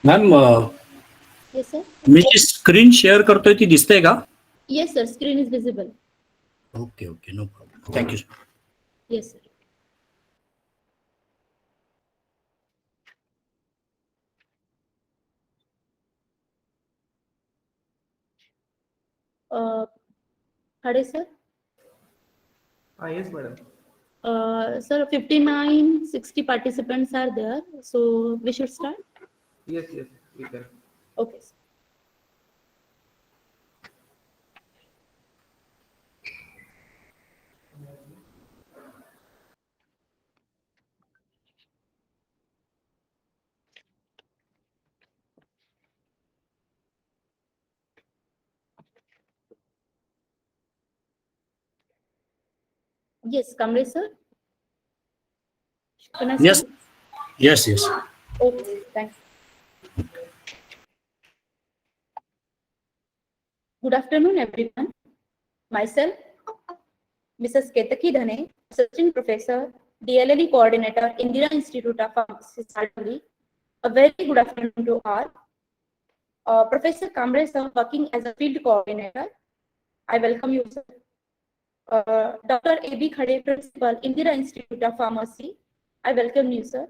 Ma'am Yes, sir. मी जी screen share करतोय ती दिसते का? Yes, sir. Screen is visible. Okay okay, no problem. Thank you. Yes, sir. Hade, sir. Yes, madam. Sir, 59, 60 participants are there. So we should start. Yes, we can. Okay, sir. Yes, Kamble, sir. Can I Yes, start? yes. Okay, thanks. Good afternoon, everyone. Myself, Mrs. Ketaki Dhane, Assistant Professor, DLLE Coordinator, Indira Institute of Pharmacy, Sadavali. A very good afternoon to all. Professor Kamble, sir, working as a field coordinator. I welcome you, sir. Dr. A.B. Khade, Principal, Indira Institute of Pharmacy. I welcome you, sir.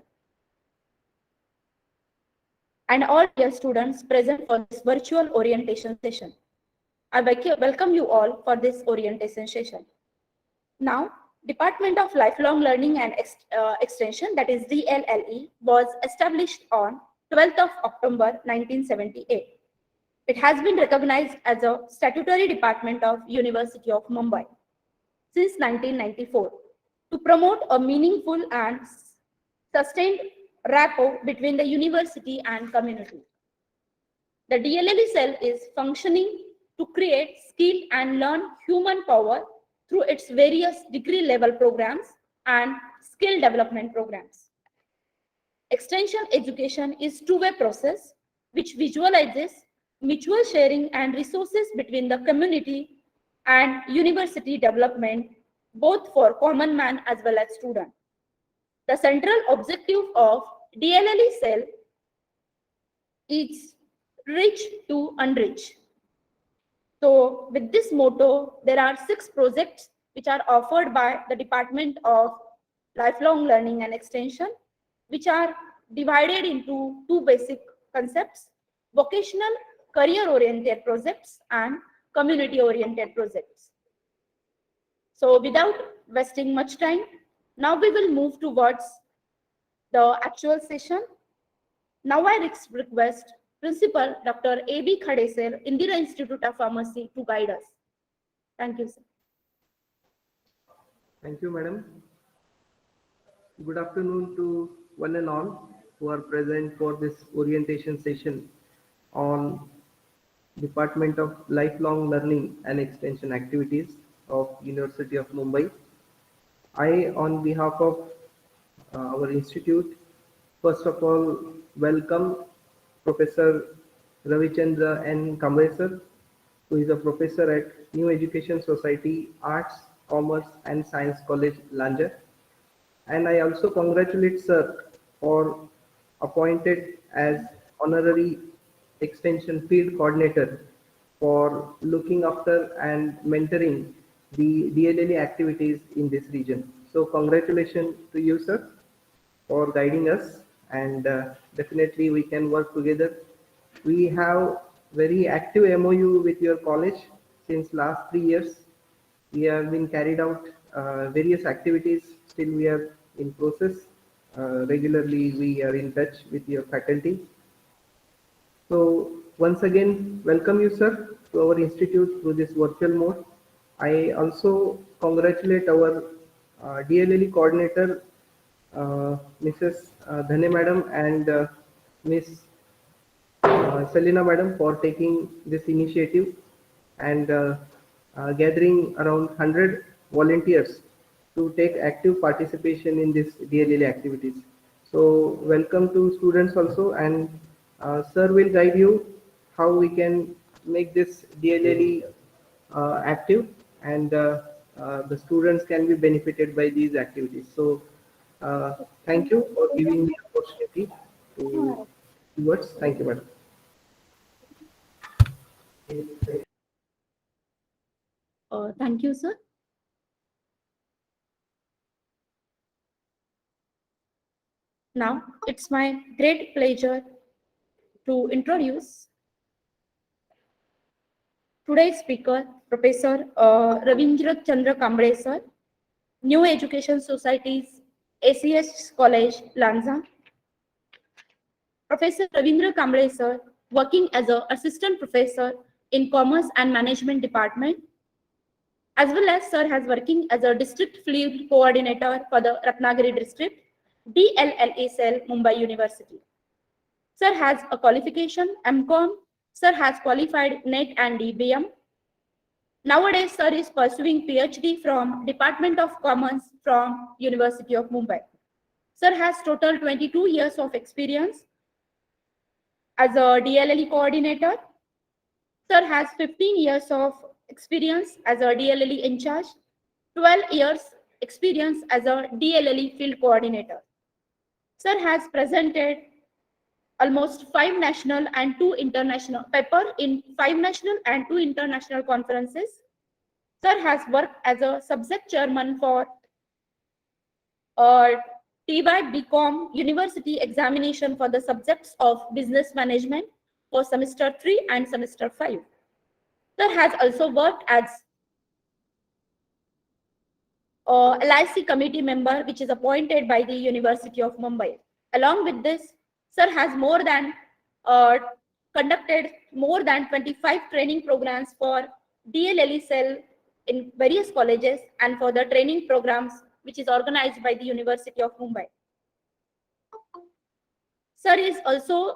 And all dear students present for this virtual orientation session. I welcome you all for this orientation session. Now, Department of Lifelong Learning and Extension, that is DLLE, was established on 12th of October 1978. It has been recognized as a statutory department of University of Mumbai since 1994 to promote a meaningful and sustained rapport between the university and community. The DLLE cell is functioning to create skill and learn human power through its various degree level programs and skill development programs. Extension education is two-way process which visualizes mutual sharing and resources between the community and university development, both for common man as well as student. The central objective of DLLE cell is reach to unreach. So with this motto, there are 6 projects which are offered by the Department of Lifelong Learning and Extension, which are divided into 2 basic concepts: vocational career-oriented projects and community-oriented projects. So without wasting much time, now we will move towards the actual session. Now I request Principal Dr. A.B. Khade, sir, Indira Institute of Pharmacy, to guide us. Thank you, sir. Thank you, madam. Good afternoon to one and all who are present for this orientation session on Department of Lifelong Learning and Extension Activities of University of Mumbai. I, on behalf of our institute, first of all, welcome Professor Ravichandra Narayan Kamble, sir, who is a professor at New Education Society, Arts, Commerce and Science College, Lanja. And I also congratulate sir for appointed as honorary extension field coordinator for looking after and mentoring the DLLE activities in this region. So congratulations to you, sir, for guiding us, and definitely we can work together. We have very active MOU with your college since last 3 years. We have been carried out various activities. Still we are in process. Regularly we are in touch with your faculty. So once again, welcome you, sir, to our institute through this virtual mode. I also congratulate our DLLE coordinator, Mrs. Dhane madam and Miss Selina madam, for taking this initiative and gathering around 100 volunteers to take active participation in this DLLE activities. So welcome to students also, and sir will guide you how we can make this DLLE active, and the students can be benefited by these activities. So thank you for giving me the opportunity to give words. Thank you, madam. Thank you, sir. Now, it's my great pleasure to introduce today's speaker, Professor Ravichandra Kamble, sir, New Education Society's ACS College, Lanja. Professor Ravichandra Kamble, sir, working as an assistant professor in Commerce and Management Department, as well as sir has working as a district field coordinator for the Ratnagiri district, DLLE cell, Mumbai University. Sir has a qualification, MCOM. Sir has qualified NET and DBM. Nowadays, sir is pursuing PhD from Department of Commerce from University of Mumbai. Sir has total 22 years of experience as a DLLE coordinator. Sir has 15 years of experience as a DLLE in charge, 12 years experience as a DLLE field coordinator. Sir has presented almost 5 national and 2 international paper in 5 national and 2 international conferences. Sir has worked as a subject chairman for TY BCom University examination for the subjects of business management for semester 3 and semester 5. Sir has also worked as LIC committee member, which is appointed by the University of Mumbai. Along with this, sir has conducted more than 25 training programs for DLLE cell in various colleges and for the training programs which is organized by the University of Mumbai. Sir is also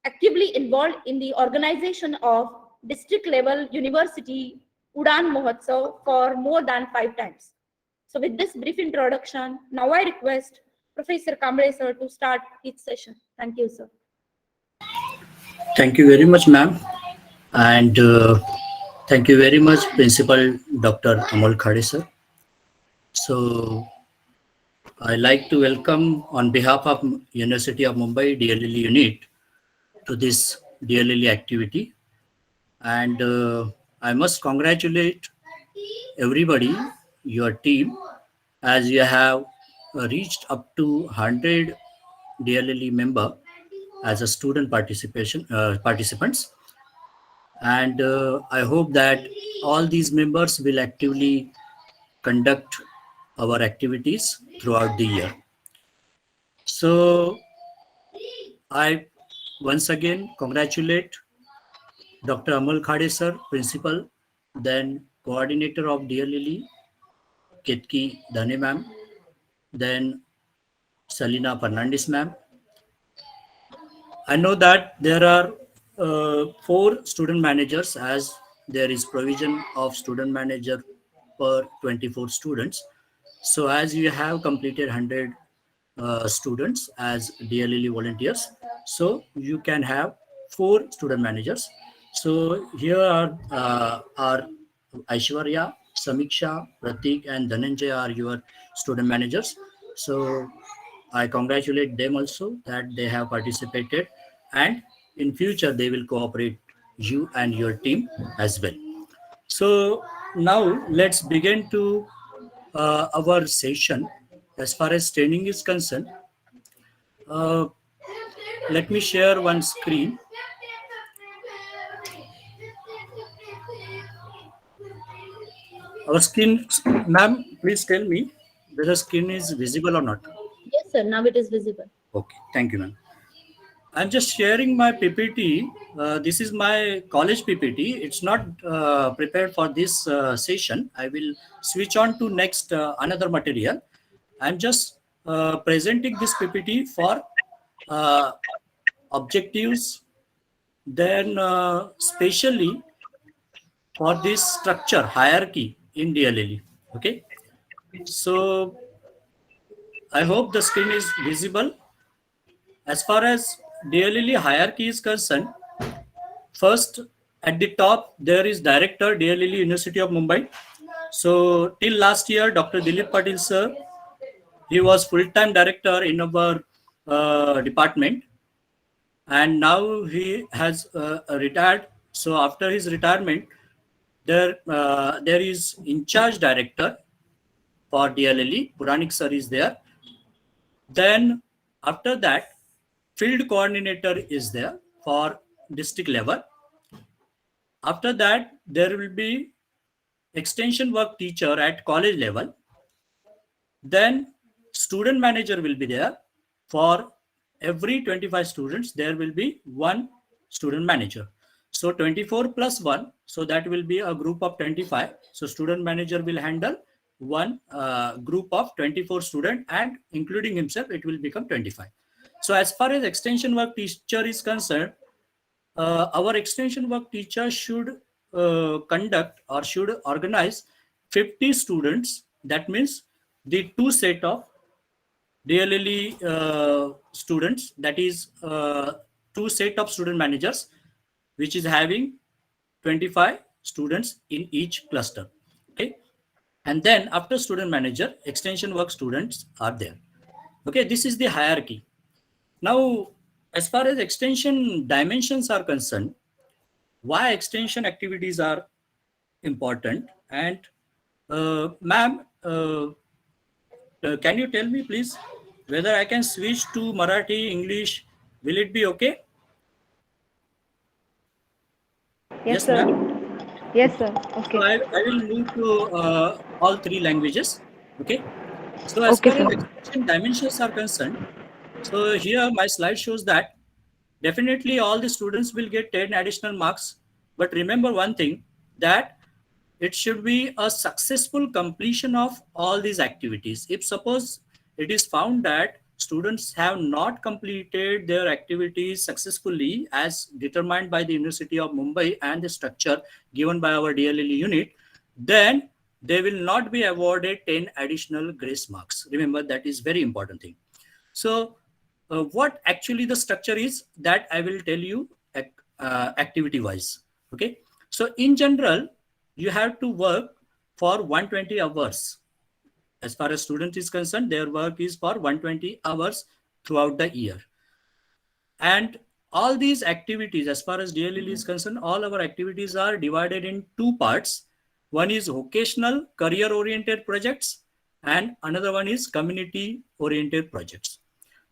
actively involved in the organization of district level university Udan Mahotsav for more than 5 times. So with this brief introduction, now I request Professor Kamble sir to start his session. Thank you, sir. Thank you very much, ma'am. And thank you very much, Principal Dr. Amol Khade, sir. So I'd like to welcome on behalf of University of Mumbai DLLE unit to this DLLE activity. And I must congratulate everybody, your team, as you have reached up to 100 DLLE member as a student participants. And I hope that all these members will actively conduct our activities throughout the year. So I once again congratulate Dr. Amol Khade sir, principal, then coordinator of DLLE, Ketki Dhane ma'am, then Salina Fernandez ma'am. I know that there are 4 student managers, as there is provision of student manager per 24 students. So as you have completed 100 students as DLLE volunteers, so you can have 4 student managers. So here are Aishwarya, Samiksha, Pratik and Dhananjay are your student managers. So I congratulate them also that they have participated, and in future they will cooperate you and your team as well. So now let's begin to our session. As far as training is concerned, let me share one screen. Our screen, ma'am, please tell me whether screen is visible or not. Yes, sir. Now it is visible. Okay, thank you, ma'am. I'm just sharing my PPT. This is my college PPT. It's not prepared for this session. I will switch on to next another material. I'm just presenting this PPT for objectives, then specially for this structure hierarchy in DLLE. Okay, so I hope the screen is visible. As far as DLLE hierarchy is concerned, first at the top there is Director DLLE University of Mumbai. So till last year, Dr. Dilip Patil sir, he was full-time director in our department. and now he has retired. So after his retirement, there is in charge director for DLLE, Puranik sir is there. Then after that, field coordinator is there for district level. After that, there will be extension work teacher at college level. Then student manager will be there. For every 25 students, there will be one student manager. So 24 plus 1, so that will be a group of 25. So student manager will handle one group of 24 students, and including himself, it will become 25. So as far as extension work teacher is concerned, our extension work teacher should conduct or should organize 50 students. That means the two set of DLLE students, that is two set of student managers, which is having 25 students in each cluster. Okay, and then after student manager, extension work students are there. Okay, this is the hierarchy. Now, as far as extension dimensions are concerned, why extension activities are important, and ma'am, can you tell me please whether I can switch to Marathi, English? Will it be okay? Yes, Ma'am. sir. Yes, sir. Okay. So I will move to all three languages. Okay. So as Okay, far as sir. extension dimensions are concerned, so here my slide shows that definitely all the students will get 10 additional marks. But remember one thing, that it should be a successful completion of all these activities. If suppose it is found that students have not completed their activities successfully as determined by the University of Mumbai and the structure given by our DLLE unit, then they will not be awarded 10 additional grace marks. Remember, that is very important thing. So what actually the structure is, that I will tell you activity wise. Okay. So in general, you have to work for 120 hours. As far as student is concerned, their work is for 120 hours throughout the year. And all these activities, as far as DLLE is concerned, all our activities are divided in two parts. One is vocational career oriented projects, and another one is community oriented projects.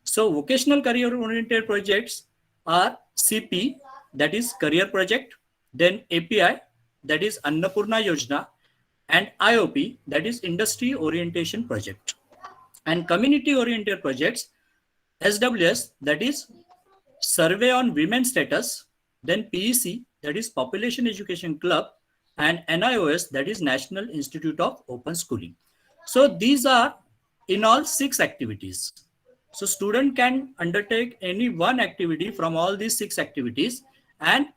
So vocational career oriented projects are CP, that is career project, then API, that is Annapurna Yojana, and IOP, that is industry orientation project. And community oriented projects, SWS, that is survey on women's status, then PEC, that is population education club, and NIOS, that is National Institute of Open Schooling. So these are in all 6 activities. So student can undertake any one activity from all these 6 activities, and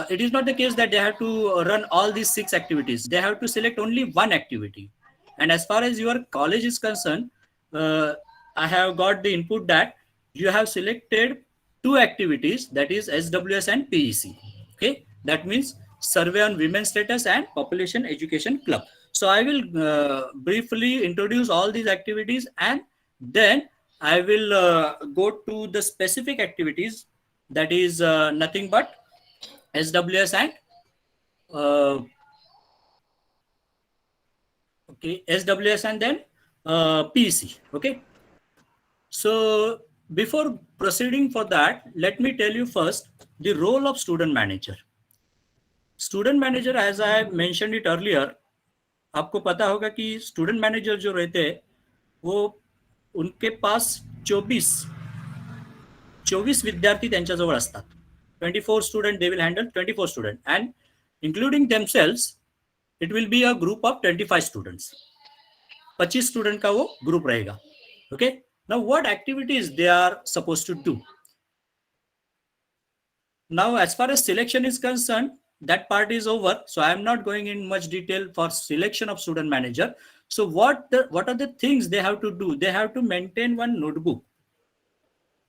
it is not the case that they have to run all these 6 activities. They have to select only one activity. And as far as your college is concerned, I have got the input that you have selected 2 activities, that is SWS and PEC. Okay, that means survey on women's status and population education club. So I will briefly introduce all these activities, and then I will go to the specific activities, that is nothing but SWS and okay, SWS and then PEC. Okay. So before proceeding for that, let me tell you first the role of student manager. Student manager, as I mentioned it earlier, आपको पता होगा कि student manager जो रहते हैं वो उनके pass 24 विद्यार्थी त्यांच्याजवळ असतात. 24 student, they will handle 24 student, and including themselves, it will be a group of 25 students. 25 student का वो group रहेगा. Okay. Now what activities they are supposed to do? Now as far as selection is concerned, that part is over. So I am not going in much detail for selection of student manager. So what are the things they have to do? They have to maintain one notebook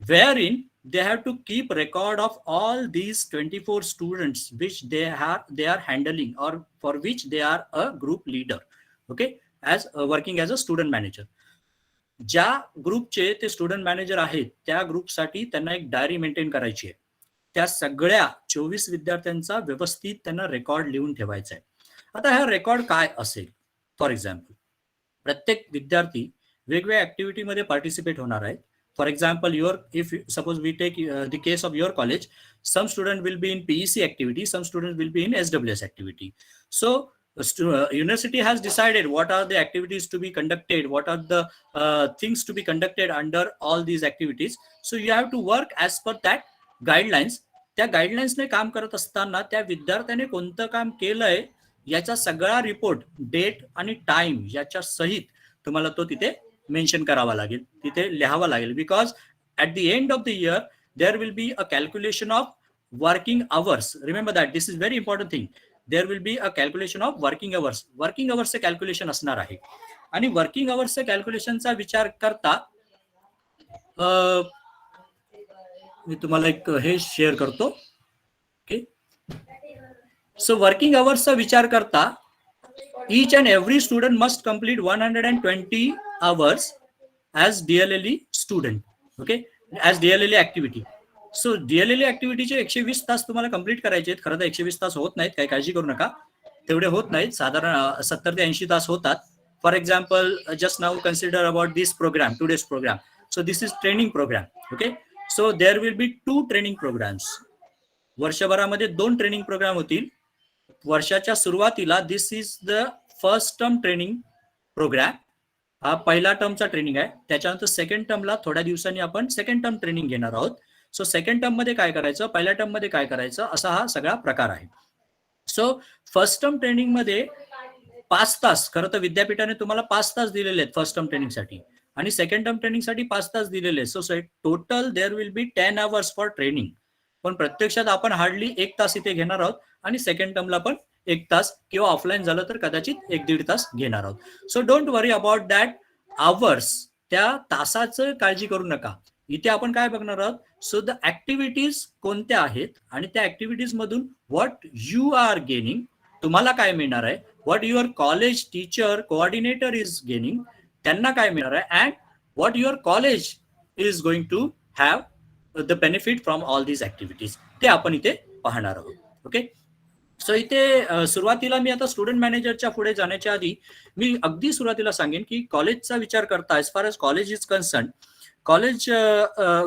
wherein they have to keep record of all these 24 students which they are handling, or for which they are a group leader. Okay, as working as a student manager. ज्या ग्रुपचे ते student manager आहेत त्या ग्रुपसाठी त्यांना एक diary maintain करायची आहे. त्या सगळ्या 24 विद्यार्थ्यांचा व्यवस्थित त्यांना रेकॉर्ड लिहून ठेवायचा आहे. आता हा रेकॉर्ड काय असेल? फॉर एक्झाम्पल, प्रत्येक विद्यार्थी वेगवेगळ्या ऍक्टिव्हिटीमध्ये पार्टिसिपेट होणार आहे. For example, if suppose we take the case of your college, some student will be in PEC activity, some students will be in SWS activity. So university has decided what are the activities to be conducted, what are the things to be conducted under all these activities. So you have to work as per that guidelines. त्या गाईडलाईन्सने काम करत असताना त्या विद्यार्थ्याने कोणतं काम केलंय याचा सगळा रिपोर्ट, डेट आणि टाइम याच्या सहित तुम्हाला तो तिथे मेन्शन करावा लागेल, तिथे लिहावा लागेल. Because at the end of the year there will be a calculation of working hours. Remember that, this is very important thing. There will be a calculation of working hours. Working अवर्सचं calculation असणार आहे. आणि working अवर्सच्या कॅल्क्युलेशनचा विचार करता मी तुम्हाला एक हे share करतो. ओके, सो वर्किंग अवर्सचा विचार करता each and every student must complete 120 hours as DLLE student. Okay, as DLLE activity. So DLLE activityचे 120 तास तुम्हाला कंप्लीट करायचे आहेत. खरं तर 120 तास होत नाहीत, काही काळजी करू नका, तेवढे होत नाहीत. साधारण 70 ते 80 तास होतात. For example, just now consider about this program, today's program. So this is training program. Okay, so there will be 2 training programs. वर्षभरामध्ये 2 ट्रेनिंग प्रोग्राम होतील. वर्षाच्या सुरुवातीला this is the first term training program. हा पहिला टर्मचा training आहे. त्याच्यानंतर second टर्मला थोड्या दिवसांनी आपण सेकंड टर्म ट्रेनिंग घेणार आहोत. सो सेकंड टर्म मध्ये काय करायचं, पहिल्या टर्म मध्ये काय करायचं, असा हा सगळा प्रकार आहे. सो फर्स्ट टर्म ट्रेनिंग मध्ये 5 तास, खरं तर विद्यापीठाने तुम्हाला 5 तास दिलेले आहेत फर्स्ट टर्म ट्रेनिंगसाठी, आणि सेकंड टर्म ट्रेनिंगसाठी 5 तास दिलेले आहेत. So total there will be 10 hours for training. पण प्रत्यक्षात आपण हार्डली 1 तास इथे घेणार आहोत, आणि सेकंड टर्मला पण 1 तास, किंवा ऑफलाईन झालं तर कदाचित 1-1.5 तास घेणार आहोत. So don't worry about that hours. त्या तासाचं काळजी करू नका. इथे आपण काय बघणार आहोत, सो द ऍक्टिव्हिटीज कोणत्या आहेत आणि त्या ऍक्टिव्हिटीज मधून व्हॉट यू आर गेनिंग, तुम्हाला काय मिळणार आहे, what your college teacher coordinator is gaining, त्यांना काय मिळणार आहे, and what your college is going to have the benefit from all these activities, ते आपण इथे पाहणार आहोत. ओके, सो इथे सुरुवातीला मी आता स्टुडंट मॅनेजरच्या पुढे जाण्याच्या आधी मी अगदी सुरुवातीला सांगेन की कॉलेजचा विचार करता, as far as college is concern, college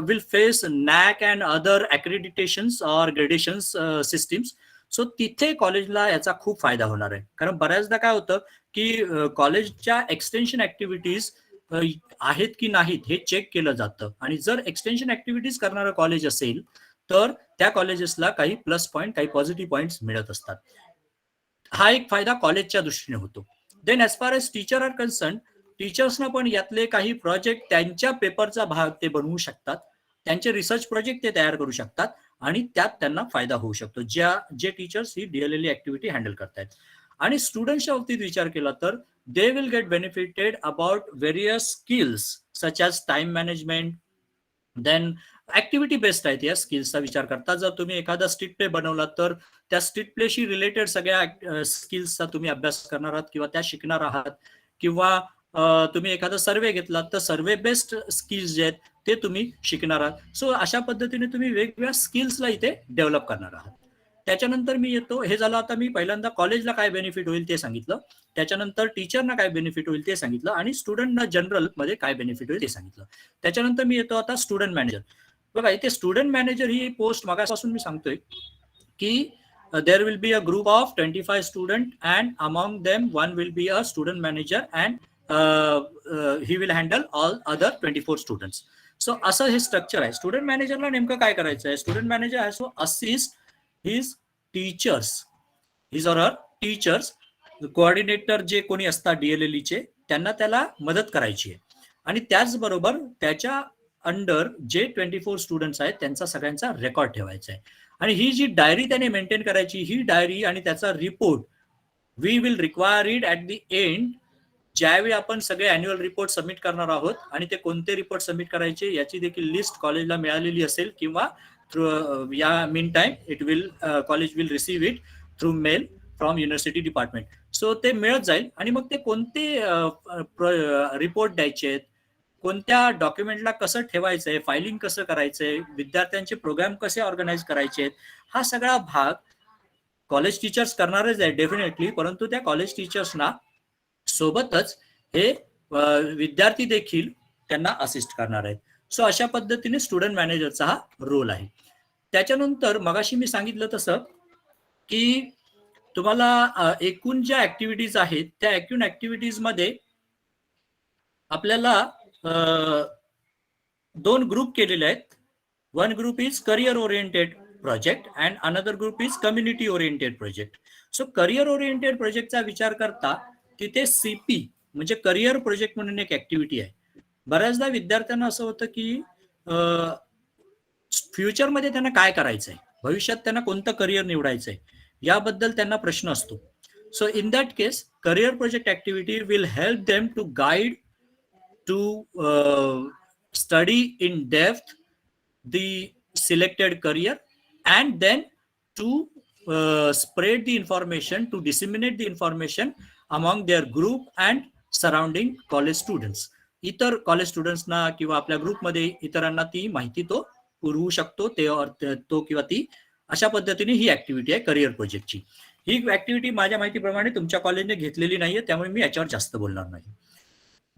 will face NAC and other accreditations or gradations systems. So तिथे कॉलेजला याचा खूप फायदा होणार आहे. कारण बऱ्याचदा काय होतं की कॉलेजच्या एक्सटेन्शन ऍक्टिव्हिटीज आहेत की नाहीत हे चेक केलं जातं, आणि जर एक्सटेन्शन ऍक्टिव्हिटीज करणारं कॉलेज असेल तर त्या कॉलेजेसला काही प्लस पॉईंट, काही पॉझिटिव्ह पॉईंट्स मिळत असतात. हा एक फायदा कॉलेजच्या दृष्टीने होतो. Then as far as teacher are concern, टीचर्सना पण यातले काही प्रोजेक्ट त्यांच्या पेपरचा भाग ते बनवू शकतात, त्यांचे रिसर्च प्रोजेक्ट ते तयार करू शकतात, आणि त्यात त्यांना फायदा होऊ शकतो, जे टीचर्स ही DLLE ऍक्टिव्हिटी हँडल करतायत. आणि स्टुडंट्सच्या बाबतीत विचार केला तर they will get benefited about various skills such as time management. Then activity based आहेत या स्किल्सचा विचार करता. जर तुम्ही एखादा स्ट्रीट प्ले बनवला तर त्या स्ट्रीट प्लेशी रिलेटेड सगळ्या स्किल्सचा तुम्ही अभ्यास करणार आहात किंवा त्या शिकणार आहात, किंवा तुम्ही एखादा सर्वे घेतला तर सर्वे बेस्ड स्किल्स जे आहेत ते तुम्ही शिकणार आहात. सो अशा पद्धतीने तुम्ही वेगवेगळ्या स्किल्सला इथे डेव्हलप करणार आहात. त्याच्यानंतर मी येतो, हे झालं आता मी पहिल्यांदा कॉलेजला काय बेनिफिट होईल ते सांगितलं, त्याच्यानंतर टीचरना काय बेनिफिट होईल ते सांगितलं, आणि स्टुडंटना जनरल मध्ये काय बेनिफिट होईल ते सांगितलं. त्याच्यानंतर मी येतो आता स्टुडंट मॅनेजर. बघा, इथे स्टुडंट मॅनेजर ही पोस्ट मागापासून मी सांगतोय की there will be a group of 25 students and among them one will be a student manager and he will handle all other 24 students. So असं हे स्ट्रक्चर आहे. स्टुडंट मॅनेजरला नेमकं काय करायचं आहे, student manager has to assist his teachers, his or her teachers, coordinator जे कोणी असतात DLLE चे, त्यांना त्याला मदत करायची आहे, आणि त्याचबरोबर त्याच्या अंडर जे 24 स्टुडंट्स आहेत त्यांचा सगळ्यांचा रेकॉर्ड ठेवायचा आहे. आणि ही जी डायरी त्याने मेंटेन करायची, ही डायरी आणि त्याचा report we will require it at the end, ज्यावेळी आपण सगळे अॅन्युअल रिपोर्ट सबमिट करणार आहोत, आणि ते कोणते रिपोर्ट सबमिट करायचे याची देखील लिस्ट कॉलेजला मिळालेली असेल, किंवा थ्रू या mean time it will college will receive it through mail from university department. So ते मिळत जाईल, आणि मग ते कोणते रिपोर्ट द्यायचे आहेत, कोणत्या डॉक्युमेंटला कसं ठेवायचंय, फायलिंग कसं करायचंय, विद्यार्थ्यांचे प्रोग्राम कसे ऑर्गनाईज करायचे, हा सगळा भाग कॉलेज टीचर्स करणारच आहे डेफिनेटली, परंतु त्या कॉलेज टीचर्सना सोबतच हे विद्यार्थी देखील त्यांना असिस्ट करणार आहेत. सो अशा पद्धतीने स्टुडंट मॅनेजरचा हा रोल आहे. त्याच्यानंतर मगाशी मी सांगितलं तसं की तुम्हाला एकूण ज्या ऍक्टिव्हिटीज आहेत त्या एकूण ऍक्टिव्हिटीज मध्ये आपल्याला 2 ग्रुप केलेले आहेत. One group is career oriented project and another group is community oriented project. So career oriented प्रोजेक्टचा विचार करता तिथे सीपी म्हणजे करिअर प्रोजेक्ट म्हणून एक ऍक्टिव्हिटी आहे. बऱ्याचदा विद्यार्थ्यांना असं होतं की फ्युचरमध्ये त्यांना काय करायचंय, भविष्यात त्यांना कोणतं करिअर निवडायचंय याबद्दल त्यांना प्रश्न असतो. So in that case career project activity will help them to guide to study in depth the selected career and then to spread the information, to disseminate the information among their group and surrounding college students. इतर college स्टुडंट्सना किंवा आपल्या ग्रुपमध्ये इतरांना ती माहिती तो पुरवू शकतो, तो किंवा ती. अशा पद्धतीने ही ऍक्टिव्हिटी आहे करिअर प्रोजेक्टची. ही ऍक्टिव्हिटी माझ्या माहितीप्रमाणे तुमच्या कॉलेजने घेतलेली नाहीये, त्यामुळे मी याच्यावर जास्त बोलणार नाही.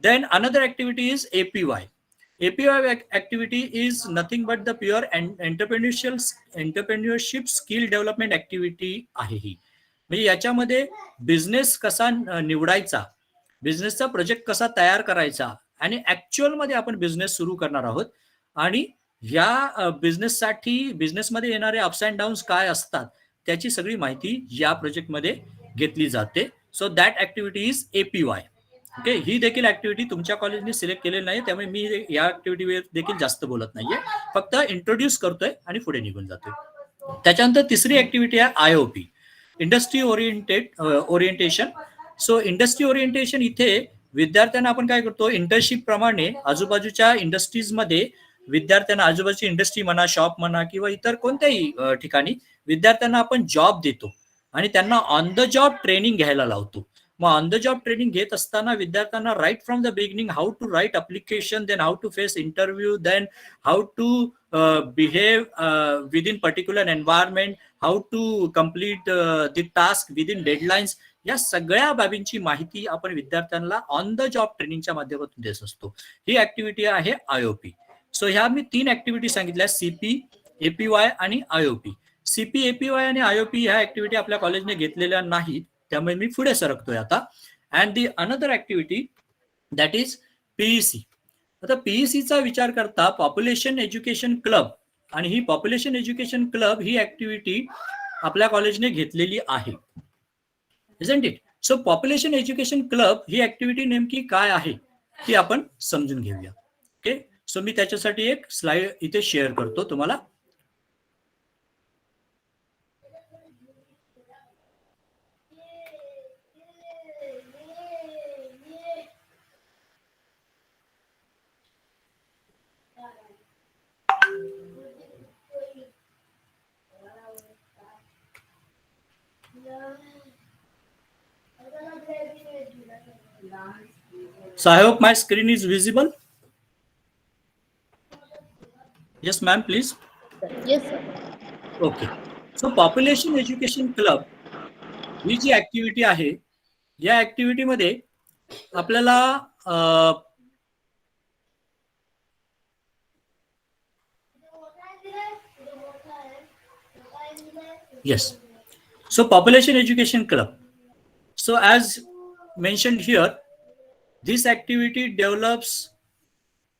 Then another activity is APY. APY activity is nothing but the pure entrepreneurship skill development activity आहे ही. म्हणजे याच्यामध्ये बिझनेस कसा निवडायचा, बिझनेसचा प्रोजेक्ट कसा तयार करायचा आणि ऍक्च्युअल मध्ये आपण बिझनेस सुरू करणार आहोत आणि या बिझनेससाठी बिझनेसमध्ये येणारे अप्स अँड डाऊन्स काय असतात त्याची सगळी माहिती या प्रोजेक्टमध्ये घेतली जाते. So that activity is APY. Okay, ही देखील ऍक्टिव्हिटी तुमच्या कॉलेजने सिलेक्ट केलेली नाही, त्यामुळे मी या ऍक्टिव्हिटीवर देखील जास्त बोलत नाहीये, फक्त इंट्रोड्यूस करतोय आणि पुढे निघून जातोय. त्याच्यानंतर तिसरी ऍक्टिव्हिटी आहे IOP, industry orientation. So industry orientation इथे विद्यार्थ्यांना आपण काय करतो, इंटर्नशिप प्रमाणे आजूबाजूच्या इंडस्ट्रीजमध्ये विद्यार्थ्यांना, आजूबाजूची इंडस्ट्री म्हणा, शॉप म्हणा किंवा इतर कोणत्याही ठिकाणी विद्यार्थ्यांना आपण जॉब देतो आणि त्यांना ऑन द जॉब ट्रेनिंग घ्यायला लावतो. मग ऑन द जॉब ट्रेनिंग घेत असताना विद्यार्थ्यांना right from the beginning how to write application, then how to face interview, then how to behave within particular environment, how to complete the task within deadlines, या सगळ्या बाबींची माहिती आपण विद्यार्थ्यांना on the job ट्रेनिंगच्या माध्यमातून देत असतो. ही ऍक्टिव्हिटी आहे IOP. सो ह्या मी 3 ऍक्टिव्हिटी सांगितल्या, CP, APY आणि IOP. CP, APY आणि IOP ह्या ऍक्टिव्हिटी आपल्या कॉलेजने घेतलेल्या नाहीत, त्यामुळे मी पुढे सरकतोय आता. And the another activity that is PEC. आता PECचा विचार करता पॉप्युलेशन एज्युकेशन क्लब, आणि ही पॉप्युलेशन एज्युकेशन क्लब ही ऍक्टिव्हिटी आपल्या कॉलेजने घेतलेली आहे, isn't it? So population education club he activity नेमकी काय आहे ती आपण समजून घेऊया. ओके, सो मी त्याच्यासाठी एक स्लाइड इथे शेअर करतो तुम्हाला. So I hope my screen is visible. Yes, ma'am, please. Yes, sir. Okay. So population education club he G activity आहे, या ऍक्टिव्हिटी मध्ये आपल्याला yes. So population education club. So as mentioned here, this activity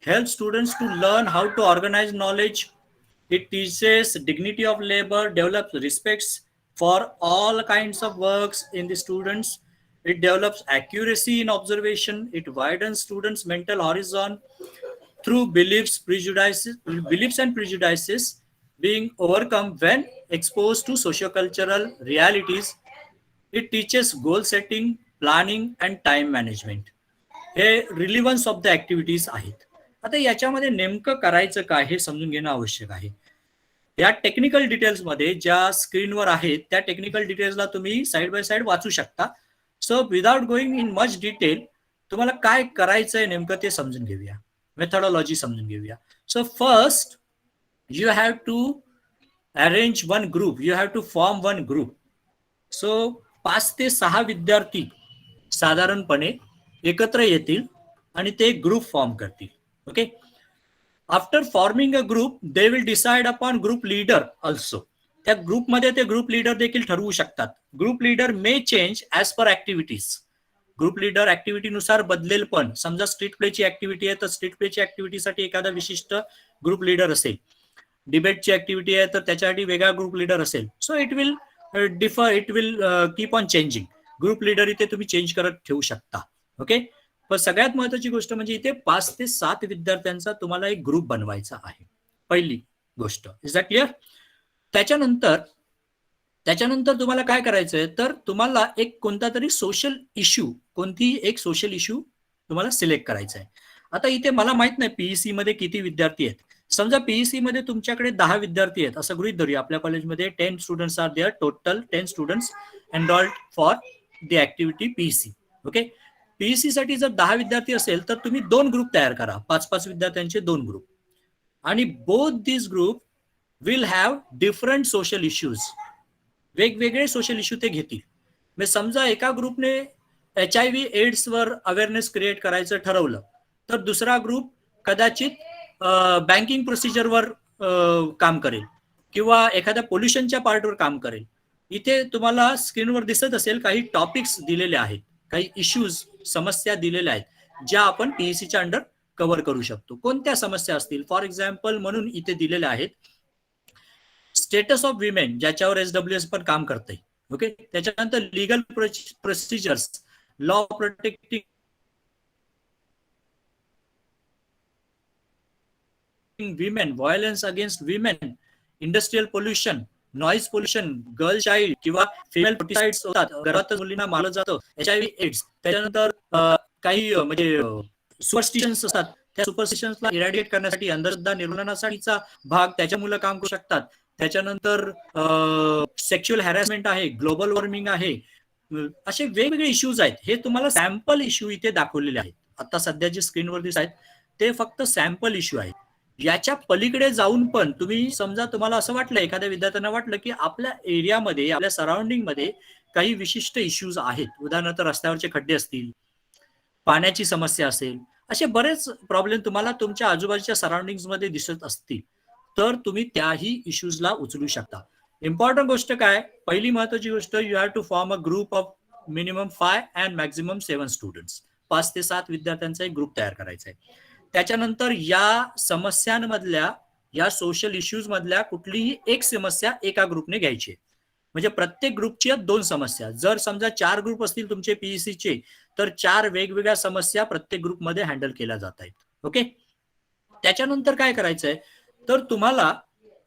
helps students to learn how to organize knowledge. It teaches dignity of labor, develops respects for all kinds of works in the students. It develops accuracy in observation. It widens students' mental horizon through beliefs and prejudices being overcome when exposed to socio-cultural realities. It teaches goal setting, planning and time management. हे relevance of the activities आहेत. आता याच्यामध्ये नेमकं करायचं काय हे समजून घेणं आवश्यक आहे. या टेक्निकल डिटेल्समध्ये ज्या स्क्रीनवर आहेत त्या टेक्निकल डिटेल्सला तुम्ही साइड बाय साइड वाचू शकता. So without going in much detail तुम्हाला काय करायचंय नेमकं ते समजून घेऊया. मेथडॉलॉजी समजून घेऊया. So first you have to arrange one group, you have to form one group. So 5 ते 6 विद्यार्थी साधारणपणे एकत्र येतील आणि ते ग्रुप फॉर्म करतील. Okay. After forming a group they will decide upon group leader also. त्या ग्रुपमध्ये ते ग्रुप लीडर देखील ठरवू शकतात. Group leader may change as per activities. Group leader ऍक्टिव्हिटीनुसार बदलेल, पण समजा स्ट्रीट प्लेची ऍक्टिव्हिटी आहे तर स्ट्रीट प्लेची ऍक्टिव्हिटीसाठी एखादा विशिष्ट ग्रुप लीडर असेल. डिबेटची ऍक्टिव्हिटी आहे तर त्याच्यासाठी वेगळा ग्रुप लीडर असेल. So it will differ, it will keep on changing. Group leader इथे तुम्ही चेंज करत ठेवू शकता. ओके. पण सगळ्यात महत्वाची गोष्ट म्हणजे इथे 5 ते 7 विद्यार्थ्यांचा तुम्हाला एक ग्रुप बनवायचा आहे. पहिली गोष्ट. Is that clear? त्याच्यानंतर तुम्हाला काय करायचंय, तर तुम्हाला एक कोणता तरी सोशल इश्यू, कोणतीही एक सोशल इश्यू तुम्हाला सिलेक्ट करायचा आहे. आता इथे मला माहित नाही पीईसी मध्ये किती विद्यार्थी आहेत. समजा पीईसी मध्ये तुमच्याकडे 10 विद्यार्थी आहेत असं गृहीत धरूया. आपल्या कॉलेजमध्ये 10 students are there, total 10 students enrolled for the activity PEC. Okay. PEC साठी जर 10 विद्यार्थी असेल तर तुम्ही 2 ग्रुप तयार करा, 5-5 विद्यार्थ्यांचे 2 ग्रुप. आणि both this group will have different social issues. वेगवेगळे सोशल इश्यू ते घेतील. म्हणजे समजा एका ग्रुपने HIV एड्स वर अवेअरनेस क्रिएट करायचं ठरवलं तर दुसरा ग्रुप कदाचित बँकिंग प्रोसिजरवर काम करेल किंवा एखाद्या पोल्युशनच्या पार्टवर काम करेल. इथे तुम्हाला स्क्रीनवर दिसत असेल काही टॉपिक्स दिलेले आहेत, काही इश्यूज, समस्या दिलेल्या आहेत ज्या आपण पीईसीच्या अंडर कव्हर करू शकतो. कोणत्या समस्या असतील? फॉर एक्झाम्पल म्हणून इथे दिलेल्या आहेत स्टेटस ऑफ विमेन, ज्याच्यावर SWS पण काम करते. ओके. त्याच्यानंतर legal procedures, law protecting women, violence against women, industrial pollution, noise pollution, girl child किंवा फिमेल फोर्टिसाइड्स होतात, घरात मुलींना मारलं जातं, HIV एड्स. त्याच्यानंतर काही म्हणजे सुपरस्टिशन्स असतात, त्या सुपरस्टिशन्सला इरॅडिएट करण्यासाठी, अंधश्रद्धा निर्मूलनासाठीचा भाग त्याच्या मुलं काम करू शकतात. त्याच्यानंतर सेक्शुअल हॅरॅसमेंट आहे, ग्लोबल वॉर्मिंग आहे, असे वेगवेगळे इश्यूज आहेत. हे तुम्हाला सॅम्पल इश्यू इथे दाखवलेले आहेत. आता सध्या जे स्क्रीनवर दिसत आहेत ते फक्त सॅम्पल इश्यू आहेत. याच्या पलीकडे जाऊन पण तुम्ही समजा तुम्हाला असं वाटलं, एखाद्या विद्यार्थ्यांना वाटलं की आपल्या एरियामध्ये, आपल्या सराउंडिंग मध्ये काही विशिष्ट इश्यूज आहेत, उदाहरणार्थ रस्त्यावरचे खड्डे असतील, पाण्याची समस्या असेल, असे बरेच प्रॉब्लेम तुम्हाला तुमच्या आजूबाजूच्या सराउंडिंग मध्ये दिसत असतील, तर तुम्ही त्याही इश्यूजला उचलू शकता. इम्पॉर्टंट गोष्ट काय, पहिली महत्वाची गोष्ट, you have to form a group of minimum 5 and maximum 7 students. 5 ते 7 विद्यार्थ्यांचा एक ग्रुप तयार करायचा आहे. त्याच्यानंतर या समस्यांमधल्या, या सोशल इश्यूज मधल्या कुठलीही एक समस्या एका ग्रुपने घ्यायची. म्हणजे प्रत्येक ग्रुपची 2 समस्या. जर समजा 4 ग्रुप असतील तुमचे पीईसीचे तर 4 वेगवेगळ्या समस्या प्रत्येक ग्रुपमध्ये हँडल केल्या जात आहेत. ओके. त्याच्यानंतर काय करायचंय, तर तुम्हाला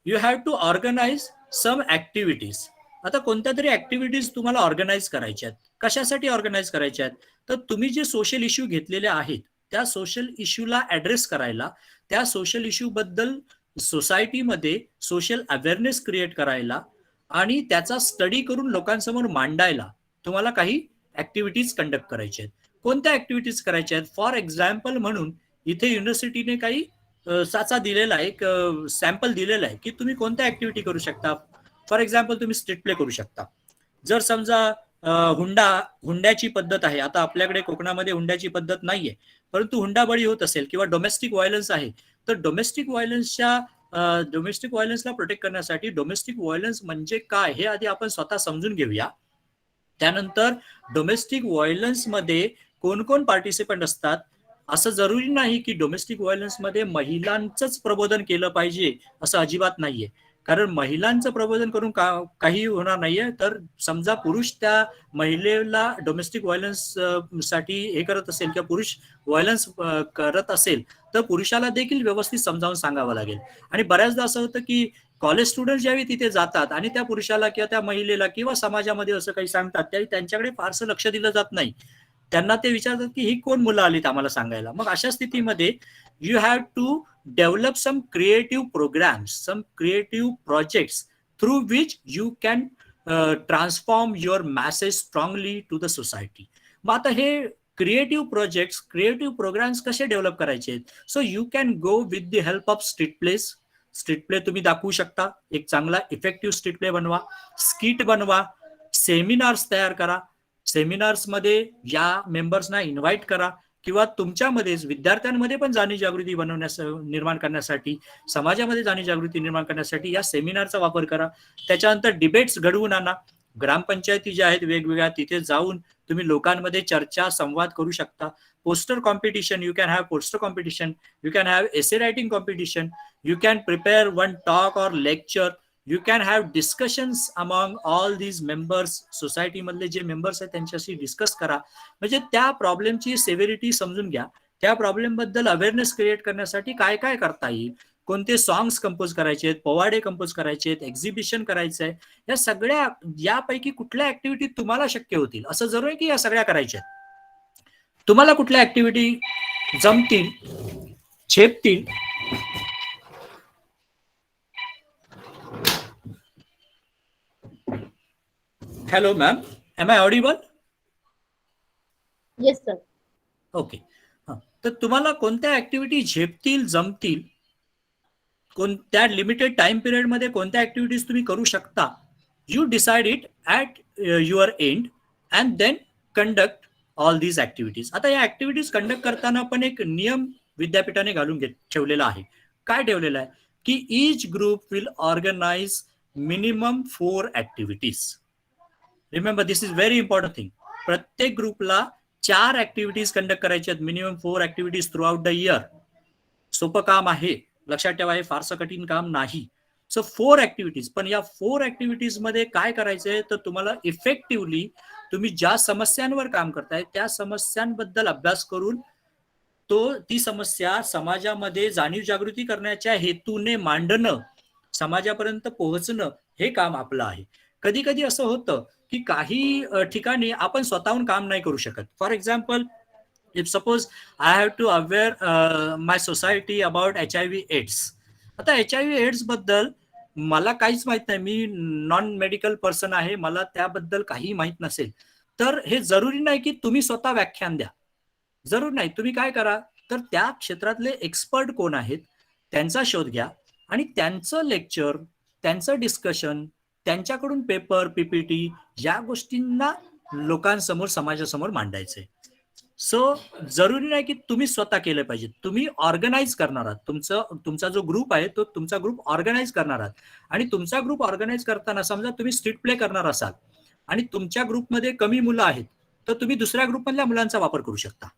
you have to organise some activities. आता कोणत्या तरी ऍक्टिव्हिटीज तुम्हाला ऑर्गनाइज करायच्या आहेत. कशासाठी ऑर्गनाइज करायच्या आहेत, तर तुम्ही जे सोशल इश्यू घेतलेले आहेत त्या सोशल इश्यूला ऍड्रेस करायला, त्या सोशल इश्यू बद्दल सोसायटीमध्ये सोशल अवेअरनेस क्रिएट करायला आणि त्याचा स्टडी करून लोकांसमोर मांडायला तुम्हाला काही ऍक्टिव्हिटीज कंडक्ट करायच्या आहेत. कोणत्या ऍक्टिव्हिटीज करायच्या आहेत? फॉर एक्झाम्पल म्हणून इथे युनिव्हर्सिटीने काही साचा दिलेला आहे, एक सॅम्पल दिलेला आहे की तुम्ही कोणत्या ऍक्टिव्हिटी करू शकता. फॉर एक्झाम्पल तुम्ही स्ट्रीट प्ले करू शकता. जर समजा हुंड्याची पद्धत आहे, आता आपल्याकडे कोकणामध्ये हुंड्याची पद्धत नाहीये, परंतु हुंडाबळी होत असेल किंवा डोमेस्टिक व्हायलन्स आहे, तर डोमेस्टिक व्हायलन्सला प्रोटेक्ट करण्यासाठी डोमेस्टिक व्हायलन्स म्हणजे काय हे आधी आपण स्वतः समजून घेऊया. त्यानंतर डोमेस्टिक व्हायलन्स मध्ये कोण कोण पार्टिसिपंट असतात. असं जरुरी नाही की डोमेस्टिक व्हायलन्स मध्ये महिलांचंच प्रबोधन केलं पाहिजे, असं अजिबात नाहीये. कारण महिलांचं प्रबोधन करून काही होणार नाहीये. तर समजा पुरुष त्या महिलेला डोमेस्टिक व्हायलन्स साठी हे करत असेल किंवा पुरुष व्हायलन्स करत असेल तर पुरुषाला देखील व्यवस्थित समजावून सांगावं लागेल. आणि बऱ्याचदा असं होतं की कॉलेज स्टुडंट ज्यावेळी तिथे जातात आणि त्या पुरुषाला किंवा त्या महिलेला किंवा समाजामध्ये असं काही सांगतात त्यावेळी त्यांच्याकडे फारसं लक्ष दिलं जात नाही. त्यांना ते विचारतात की ही कोण मुलं आलीत आम्हाला सांगायला. मग अशा स्थितीमध्ये you have to develop some creative programmes, some creative projects through which you can transform your message strongly to the society. मग आता हे क्रिएटिव्ह प्रोजेक्ट्स, क्रिएटिव्ह प्रोग्राम्स कसे डेव्हलप करायचे आहेत. So you can go with the help of street plays. Street play तुम्ही दाखवू शकता, एक चांगला इफेक्टिव्ह स्ट्रीट प्ले बनवा, स्किट बनवा, सेमिनार्स तयार करा. सेमिनार्स मध्ये या मेंबर्सना इन्व्हाइट करा, किंवा तुमच्यामध्येच विद्यार्थ्यांमध्ये पण जाणीव जागृती निर्माण करण्यासाठी, समाजामध्ये जाणीव जागृती निर्माण करण्यासाठी या सेमिनारचा वापर करा. त्याच्यानंतर डिबेट्स घडवून आणा. ग्रामपंचायती ज्या आहेत वेगवेगळ्या, तिथे जाऊन तुम्ही लोकांमध्ये चर्चा संवाद करू शकता. Poster competition, you can have poster competition, you can have essay writing competition, you can prepare one talk or lecture, you can have discussions among all these members. Society मधले जे मेंबर्स आहेत त्यांच्याशी डिस्कस करा. म्हणजे त्या प्रॉब्लेमची severity समजून घ्या, त्या प्रॉब्लेम बद्दल अवेअरनेस क्रिएट करण्यासाठी काय काय करता येईल, कोणते सॉंग्स कंपोज करायचे आहेत, पोवाडे कंपोज करायचे आहेत, एक्झिबिशन करायचं आहे, या सगळ्या यापैकी कुठल्या ऍक्टिव्हिटी तुम्हाला शक्य होतील. असं जरूर आहे की या सगळ्या करायच्या आहेत. तुम्हाला कुठल्या ऍक्टिव्हिटी जमतील, झेपतील, hello ma'am, am I audible? Yes sir. Okay. तर तुम्हाला कोणत्या ऍक्टिव्हिटी झेपतील, जमतील, कोणत्या लिमिटेड टाइम पिरियड मध्ये कोणत्या ऍक्टिव्हिटीज तुम्ही करू शकता, you decide it at your end and then conduct all these activities. आता या ऍक्टिव्हिटीज कंडक्ट करताना पण एक नियम विद्यापीठाने घालून ठेवलेला आहे. काय ठेवलेला आहे की each group will organise minimum 4 activities. Remember, this is very important thing. प्रत्येक ग्रुपला 4 ऍक्टिव्हिटीज कंडक्ट करायच्या आहेत, minimum 4 activities throughout the year. सोपं काम आहे, लक्षात ठेवा, हे फारसं कठीण काम नाही. So 4 activities. पण या 4 ऍक्टिव्हिटीज मध्ये काय करायचंय, तर तुम्हाला इफेक्टिव्हली तुम्ही ज्या समस्यांवर काम करताय त्या समस्यांबद्दल अभ्यास करून ती समस्या समाजामध्ये जाणीव जागृती करण्याच्या हेतूने मांडणं, समाजापर्यंत पोहोचणं, हे काम आपलं आहे. कधी कधी असं होतं की काही ठिकाणी आपण स्वतःहून काम नाही करू शकत. For example, if suppose I have to aware my society about HIV AIDS. आता HIV AIDS बद्दल मला काहीच माहित नाही, मी नॉन मेडिकल पर्सन आहे, मला त्याबद्दल काही माहित नसेल, तर हे जरुरी नाही की तुम्ही स्वतः व्याख्यान द्या, जरूर नाही. तुम्ही काय करा, तर त्या क्षेत्रातले एक्सपर्ट कोण आहेत त्यांचा शोध घ्या आणि त्यांचं लेक्चर, त्यांचं डिस्कशन, त्यांच्याकडून पेपर, PPT या गोष्टींना लोकांसमोर, समाजासमोर मांडायचंय. सो जरुरी नाही की तुम्ही स्वतः केलं पाहिजे, तुम्ही ऑर्गनाइज करणार आहात. तुमचा जो ग्रुप आहे तो तुमचा ग्रुप ऑर्गनाइज करणार आहात. आणि तुमचा ग्रुप ऑर्गनाइज करताना समजा तुम्ही स्ट्रीट प्ले करणार असाल आणि तुमच्या ग्रुपमध्ये कमी मुलं आहेत, तर तुम्ही दुसऱ्या ग्रुपमधल्या मुलांचा वापर करू शकता.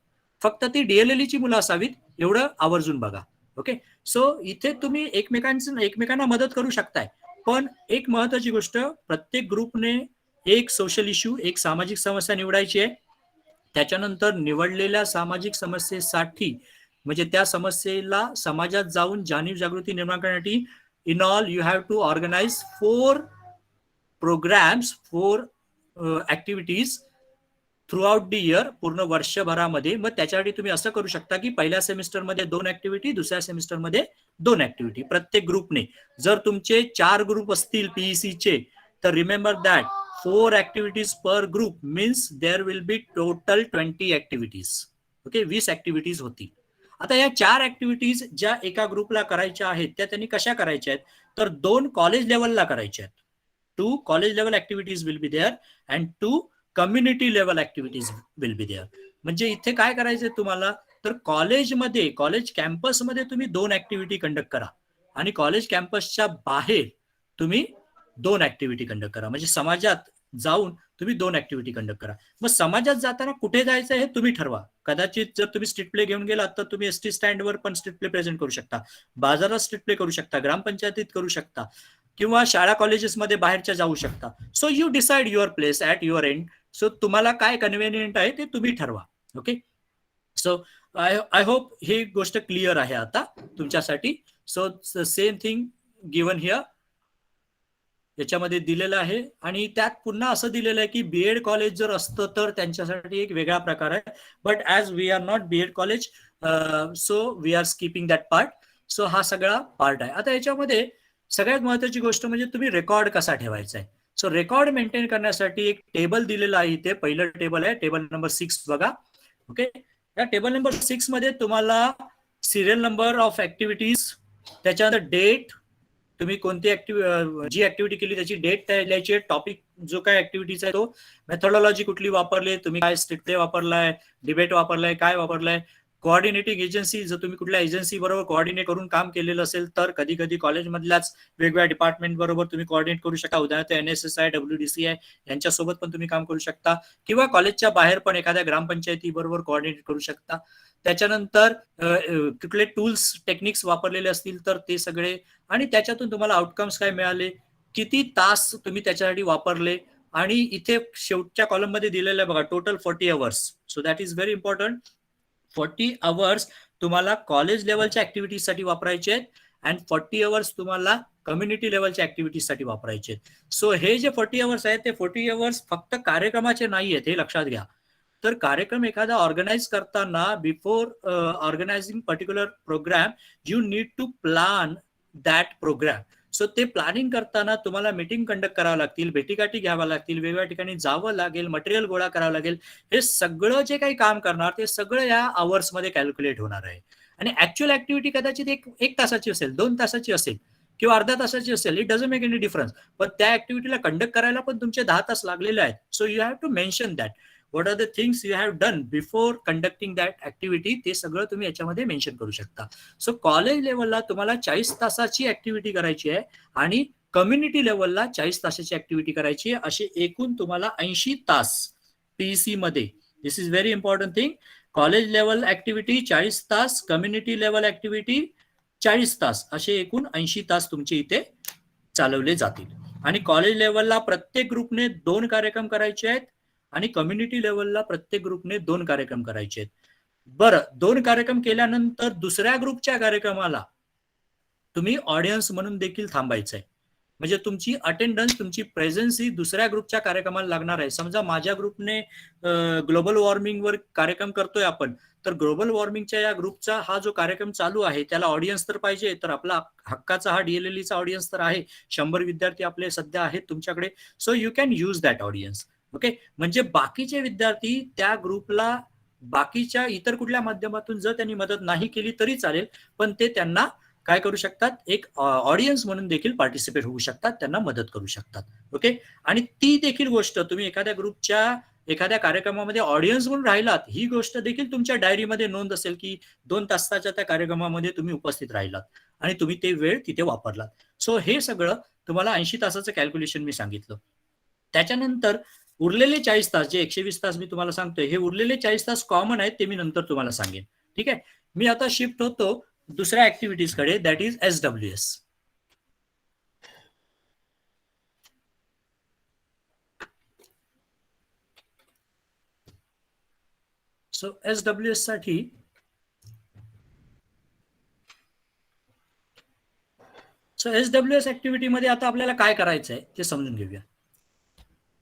फक्त ती DLLE ची मुलं असावीत एवढं आवर्जून बघा. ओके. सो इथे तुम्ही एकमेकांना मदत करू शकताय. पण एक महत्वाची गोष्ट, प्रत्येक ग्रुपने एक सोशल इश्यू, एक सामाजिक समस्या निवडायची आहे. त्याच्यानंतर निवडलेल्या सामाजिक समस्येसाठी, म्हणजे त्या समस्येला समाजात जाऊन जाणीव जागृती निर्माण करण्यासाठी, in all you have to organise 4 programmes, 4 activities throughout the year, पूर्ण वर्षभरामध्ये. मग त्याच्यासाठी तुम्ही असं करू शकता की पहिल्या सेमिस्टरमध्ये 2 ऍक्टिव्हिटी, दुसऱ्या सेमिस्टरमध्ये 2 ऍक्टिव्हिटी प्रत्येक ग्रुपने. जर तुमचे 4 ग्रुप असतील PEC चे, तर remember that 4 activities per group means there will be total 20 activities. Okay, 20 activities होतील. आता या 4 ऍक्टिव्हिटीज ज्या एका ग्रुपला करायच्या आहेत त्या त्यांनी कशा करायच्या आहेत, तर 2 कॉलेज लेवलला करायच्या आहेत. 2 college level activities will be there and 2 community level activities will be there. म्हणजे इथे काय करायचंय तुम्हाला, तर कॉलेजमध्ये, कॉलेज कॅम्पसमध्ये तुम्ही 2 ऍक्टिव्हिटी कंडक्ट करा आणि कॉलेज कॅम्पसच्या बाहेर तुम्ही 2 ऍक्टिव्हिटी कंडक्ट करा. म्हणजे समाजात जाऊन तुम्ही 2 ऍक्टिव्हिटी कंडक्ट करा. मग समाजात जाताना कुठे जायचं हे तुम्ही ठरवा. कदाचित जर तुम्ही स्ट्रीट प्ले घेऊन गेलात तर तुम्ही ST स्टँडवर पण स्ट्रीट प्ले प्रेझेंट करू शकता, बाजारात स्ट्रीट प्ले करू शकता, ग्रामपंचायतीत करू शकता, किंवा शाळा कॉलेजेसमध्ये बाहेरच्या जाऊ शकता. So you decide your place at your end. So तुम्हाला काय कन्व्हिनियंट आहे ते तुम्ही ठरवा. ओके. सो आय होप ही गोष्ट क्लिअर आहे आता तुमच्यासाठी. So same thing given here, याच्यामध्ये दिलेलं आहे. आणि त्यात पुन्हा असं दिलेलं आहे की BEd कॉलेज जर असतं तर त्यांच्यासाठी एक वेगळा प्रकार आहे. But as we are not BEd college, so we are skipping that part. So हा सगळा पार्ट आहे. आता याच्यामध्ये सगळ्यात महत्वाची गोष्ट म्हणजे तुम्ही रेकॉर्ड कसा ठेवायचा आहे. सो रेकॉर्ड मेंटेन करण्यासाठी एक टेबल दिलेला आहे इथे. पहिलं टेबल आहे, टेबल नंबर 6 बघा. ओके, या टेबल नंबर 6 मध्ये तुम्हाला सिरियल नंबर ऑफ ऍक्टिव्हिटीज, त्याच्यानंतर डेट, तुम्ही कोणती जी ऍक्टिव्हिटी केली त्याची डेट लिहायची आहे, टॉपिक जो काय ऍक्टिव्हिटीचा आहे तो, मेथोडॉलॉजी कुठली वापरली, तुम्ही काय स्ट्रिक्ट वापरलाय, डिबेट वापरलाय, काय वापरलाय, कोऑर्डिनेटिंग एजन्सी, जर तुम्ही कुठल्या एजन्सी बरोबर कोऑर्डिनेट करून काम केलेलं असेल तर कधी कधी कॉलेजमधल्याच वेगवेगळ्या डिपार्टमेंट बरोबर तुम्ही कोऑर्डिनेट करू शकता. उदाहरणार्थ NSS WDC आहे, यांच्यासोबत पण तुम्ही काम करू शकता, किंवा कॉलेजच्या बाहेर पण एखाद्या ग्रामपंचायती बरोबर कोऑर्डिनेट करू शकता. त्याच्यानंतर कुठले टूल्स टेक्निक्स वापरलेले असतील तर ते सगळे, आणि त्याच्यातून तुम्हाला आउटकम्स काय मिळाले, किती तास तुम्ही त्याच्यासाठी वापरले, आणि इथे शेवटच्या कॉलम मध्ये दिलेलं आहे बघा, total 40 hours. So that is very important. 40 hours तुम्हाला कॉलेज लेवलच्या ऍक्टिव्हिटीसाठी वापरायचे आहेत, अँड 40 अवर्स तुम्हाला कम्युनिटी लेवलच्या ऍक्टिव्हिटीसाठी वापरायचे आहेत. सो हे जे 40 अवर्स आहेत ते 40 अवर्स फक्त कार्यक्रमाचे नाही आहेत, हे लक्षात घ्या. तर कार्यक्रम एखादा ऑर्गनाइज करताना, before organising particular programme, you need to plan that programme. So ते प्लॅनिंग करताना तुम्हाला मीटिंग कंडक्ट करावं लागतील, भेटीगाठी घ्याव्या लागतील, वेगवेगळ्या ठिकाणी जावं लागेल, मटेरियल गोळा करावं लागेल. हे सगळं जे काही काम करणार ते सगळं या आवर्स मध्ये कॅल्क्युलेट होणार आहे. आणि ऍक्च्युअल ऍक्टिव्हिटी कदाचित एक तासाची असेल, 2 तासाची असेल, किंवा अर्धा तासाची असेल, it doesn't make any difference. पण त्या ऍक्टिव्हिटीला कंडक्ट करायला पण तुमचे 10 तास लागलेले आहेत. So you have to mention that. What are the things you have done before conducting that activity, ते सगळं तुम्ही याच्यामध्ये मेन्शन करू शकता. सो कॉलेज लेवलला तुम्हाला 40 तासाची ऍक्टिव्हिटी करायची आहे, आणि कम्युनिटी लेवलला 40 तासाची ऍक्टिव्हिटी करायची आहे. असे एकूण तुम्हाला 80 तास पीईसी मध्ये. This is very important thing. College level activity 40 तास, कम्युनिटी लेवल ऍक्टिव्हिटी 40 तास, असे एकूण 80 तास तुमचे इथे चालवले जातील. आणि कॉलेज लेवलला प्रत्येक ग्रुपने 2 कार्यक्रम करायचे आहेत, आणि कम्युनिटी लेवलला प्रत्येक ग्रुपने 2 कार्यक्रम करायचे आहेत. बरं, 2 कार्यक्रम केल्यानंतर दुसऱ्या ग्रुपच्या कार्यक्रमाला तुम्ही ऑडियन्स म्हणून देखील थांबायचं आहे. म्हणजे तुमची अटेंडन्स, तुमची प्रेझेन्स ही दुसऱ्या ग्रुपच्या कार्यक्रमाला लागणार आहे. समजा माझ्या ग्रुपने ग्लोबल वॉर्मिंगवर कार्यक्रम करतोय आपण, तर ग्लोबल वॉर्मिंगच्या या ग्रुपचा हा जो कार्यक्रम चालू आहे त्याला ऑडियन्स तर पाहिजे. तर आपला हक्काचा हा DLLEचा ऑडियन्स तर आहे, 100 विद्यार्थी आपले सध्या आहेत तुमच्याकडे. So you can use that audience. Okay, म्हणजे बाकीचे विद्यार्थी त्या ग्रुपला बाकीच्या इतर कुठल्या माध्यमातून जर त्यांनी मदत नाही केली तरी चालेल, पण ते त्यांना काय करू शकतात, एक ऑडियन्स म्हणून देखील पार्टिसिपेट होऊ शकतात, त्यांना मदत करू शकतात. ओके, आणि ती देखील गोष्ट तुम्ही एखाद्या ग्रुपच्या एखाद्या कार्यक्रमामध्ये ऑडियन्स म्हणून राहिलात, ही गोष्ट देखील तुमच्या डायरीमध्ये नोंद असेल की 2 तासाच्या त्या कार्यक्रमामध्ये तुम्ही उपस्थित राहिलात आणि तुम्ही ते वेळ तिथे वापरलात. सो हे सगळं तुम्हाला 80 तासाचं कॅल्क्युलेशन मी सांगितलं. त्याच्यानंतर उरलेले 40 तास, जे 120 तास मी तुम्हाला सांगतोय, हे उरलेले 40 तास कॉमन आहेत, ते मी नंतर तुम्हाला सांगेन. ठीक आहे, मी आता शिफ्ट होतो दुसऱ्या ऍक्टिव्हिटीज कडे, that is SWS. So SWS साठी SWS ऍक्टिव्हिटी मध्ये आता आपल्याला काय करायचं आहे ते समजून घेऊया.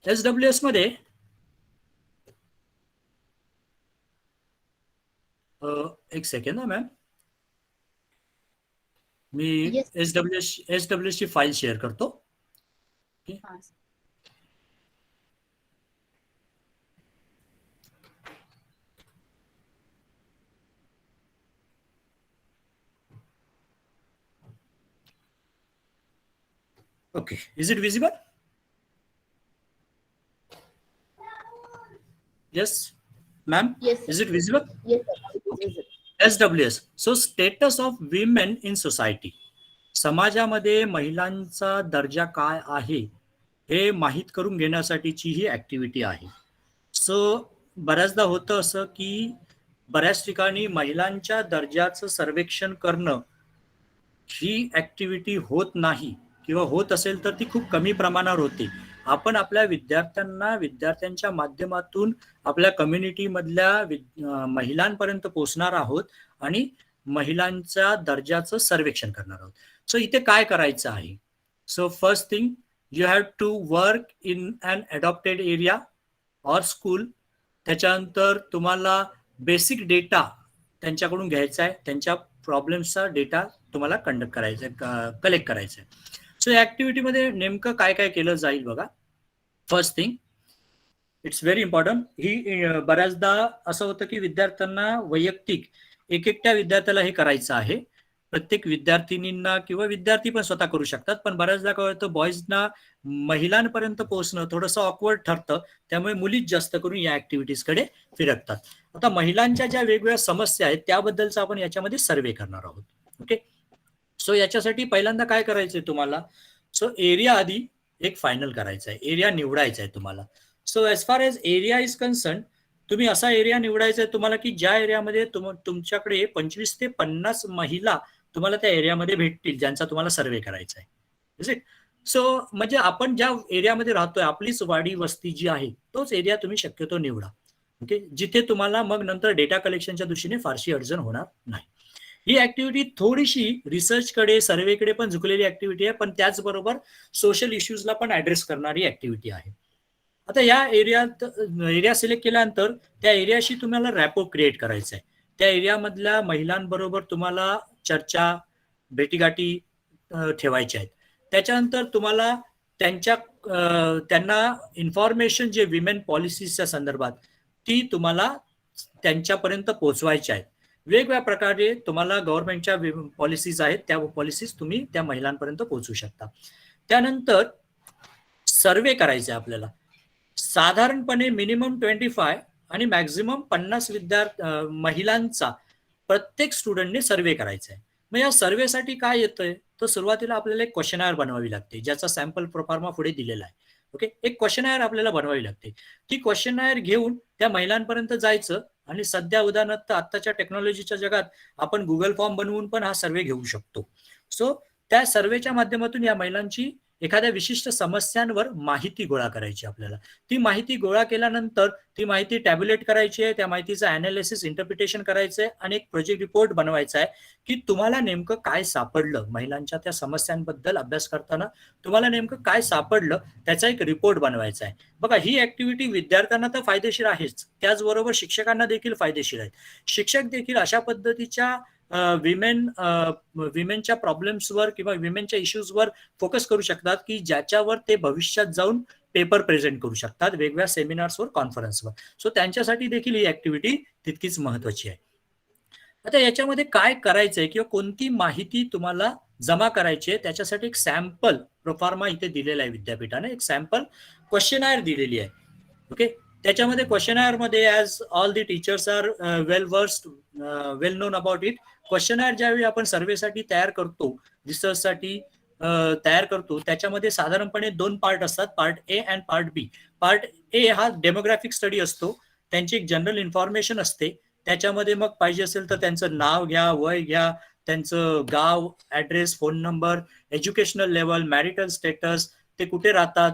SWS मध्ये एक सेकंड मॅम, मी Yes. SWS ची फाईल शेअर करतो. Okay, is it visible? Yes, ma'am. Yes, sir. Is it visible? Yes, sir. It is visible. SWS. So status of women in society. समाजामध्ये महिलांचा दर्जा काय आहे हे माहीत करून घेण्यासाठीची ही ऍक्टिव्हिटी आहे. सो बऱ्याचदा होतं असं की बऱ्याच ठिकाणी महिलांच्या दर्जाचं सर्वेक्षण करणं ही ऍक्टिव्हिटी होत नाही, किंवा होत असेल तर ती खूप कमी प्रमाणावर होते. आपण आपल्या विद्यार्थ्यांच्या माध्यमातून आपल्या कम्युनिटी मधल्या महिलांपर्यंत पोहोचणार आहोत आणि महिलांच्या दर्जाचं सर्वेक्षण करणार आहोत. सो इथे काय करायचं आहे? So first thing, you have to work in an adopted area or school. त्याच्यानंतर तुम्हाला बेसिक डेटा त्यांच्याकडून घ्यायचा आहे, त्यांच्या प्रॉब्लेम्सचा डेटा तुम्हाला कंडक्ट करायचा आहे, कलेक्ट करायचा आहे. सो या ऍक्टिव्हिटीमध्ये नेमकं काय काय केलं जाईल बघा. First thing, it's very important. ही बऱ्याचदा असं होतं की विद्यार्थ्यांना वैयक्तिक एकट्या विद्यार्थ्याला हे करायचं आहे. प्रत्येक विद्यार्थिनींना किंवा विद्यार्थी पण स्वतः करू शकतात, पण बऱ्याचदा काय होतं बॉईजना महिलांपर्यंत पोहोचणं थोडंसं ऑकवर्ड ठरतं. त्यामुळे मुलीच जास्त करून या ऍक्टिव्हिटीजकडे फिरकतात. आता महिलांच्या ज्या वेगवेगळ्या समस्या आहेत त्याबद्दलचा आपण याच्यामध्ये सर्वे करणार आहोत. ओके, सो याच्यासाठी पहिल्यांदा काय करायचंय तुम्हाला, सो एरिया आधी एक फायनल करायचा आहे, एरिया निवडायचा आहे तुम्हाला. So as far age area is concern, तुम्ही असा एरिया निवडायचा आहे तुम्हाला की ज्या एरियामध्ये तुमच्याकडे 25 ते 50 महिला तुम्हाला त्या एरियामध्ये भेटतील ज्यांचा तुम्हाला सर्वे करायचा आहे. सो म्हणजे आपण ज्या एरियामध्ये राहतोय आपलीच वाडी वस्ती जी आहे तोच एरिया तुम्ही शक्यतो निवडा. ओके, जिथे तुम्हाला मग नंतर डेटा कलेक्शनच्या दृष्टीने फारशी अडचण होणार नाही. ही ऍक्टिव्हिटी थोडीशी रिसर्चकडे सर्वेकडे पण झुकलेली ऍक्टिव्हिटी आहे, पण त्याचबरोबर सोशल इश्यूजला पण ऍड्रेस करणारी ऍक्टिव्हिटी आहे. आता या एरिया सिलेक्ट केल्यानंतर त्या एरियाशी तुम्हाला रॅपो क्रिएट करायचा आहे. त्या एरियामधल्या महिलांबरोबर तुम्हाला चर्चा भेटीगाठी ठेवायच्या आहेत. त्याच्यानंतर तुम्हाला त्यांना इन्फॉर्मेशन जे विमेन पॉलिसीच्या संदर्भात ती तुम्हाला त्यांच्यापर्यंत पोहोचवायच्या आहेत. वेगवेगळ्या प्रकारे तुम्हाला गव्हर्नमेंटच्या पॉलिसीज आहेत त्या पॉलिसीज तुम्ही त्या महिलांपर्यंत पोहोचू शकता. त्यानंतर सर्वे करायचे आपल्याला. साधारणपणे मिनिमम 25 आणि मॅक्झिमम 50 महिलांचा प्रत्येक स्टुडंटने सर्वे करायचा आहे. मग या सर्वेसाठी काय येतंय, तर सुरुवातीला आपल्याला एक क्वेश्चनायर बनवावी लागते ज्याचा सॅम्पल प्रोफार्मा पुढे दिलेला आहे. ओके, एक क्वेश्चनायर आपल्याला बनवावी लागते. ती क्वेश्चनायर घेऊन त्या महिलांपर्यंत जायचं आणि सध्या उदाहरणार्थ आत्ताच्या टेक्नॉलॉजीच्या जगात आपण गुगल फॉर्म बनवून पण हा सर्वे घेऊ शकतो. सो त्या सर्वेच्या माध्यमातून या महिलांची एखाद्या विशिष्ट समस्यांवर माहिती गोळा करायची आपल्याला. ती माहिती गोळा केल्यानंतर ती माहिती टॅब्युलेट करायची आहे, त्या माहितीचं अनालिसिस इंटरप्रिटेशन करायचं आहे आणि एक प्रोजेक्ट रिपोर्ट बनवायचा आहे की तुम्हाला नेमकं काय सापडलं महिलांच्या त्या समस्यांबद्दल अभ्यास करताना तुम्हाला नेमकं काय सापडलं त्याचा एक रिपोर्ट बनवायचा आहे. बघा, ही ऍक्टिव्हिटी विद्यार्थ्यांना तर फायदेशीर आहेच, त्याचबरोबर शिक्षकांना देखील फायदेशीर आहे. शिक्षक देखील अशा पद्धतीच्या विमेनच्या प्रॉब्लेम्सवर किंवा विमेनच्या इश्यूजवर फोकस करू शकतात की ज्याच्यावर ते भविष्यात जाऊन पेपर प्रेझेंट करू शकतात वेगवेगळ्या सेमिनार्सवर, कॉन्फरन्सवर. सो त्यांच्यासाठी देखील ही ऍक्टिव्हिटी तितकीच महत्वाची आहे. आता याच्यामध्ये काय करायचंय किंवा कोणती माहिती तुम्हाला जमा करायची आहे त्याच्यासाठी एक सॅम्पल प्रोफार्मा इथे दिलेला आहे विद्यापीठाने, एक सॅम्पल क्वेश्चनायर दिलेली आहे. ओके, त्याच्यामध्ये क्वेश्चनायर मध्ये as all the teachers are well known about it, questionnaire ज्यावेळी आपण सर्वेसाठी तयार करतो, रिसर्चसाठी तयार करतो, त्याच्यामध्ये साधारणपणे 2 पार्ट असतात, part A and part B. Part A हा डेमोग्राफिक स्टडी असतो, त्यांची एक जनरल इन्फॉर्मेशन असते. त्याच्यामध्ये मग पाहिजे असेल तर त्यांचं नाव घ्या, वय घ्या, त्यांचं गाव, address, phone number, educational level, marital status, ते कुठे राहतात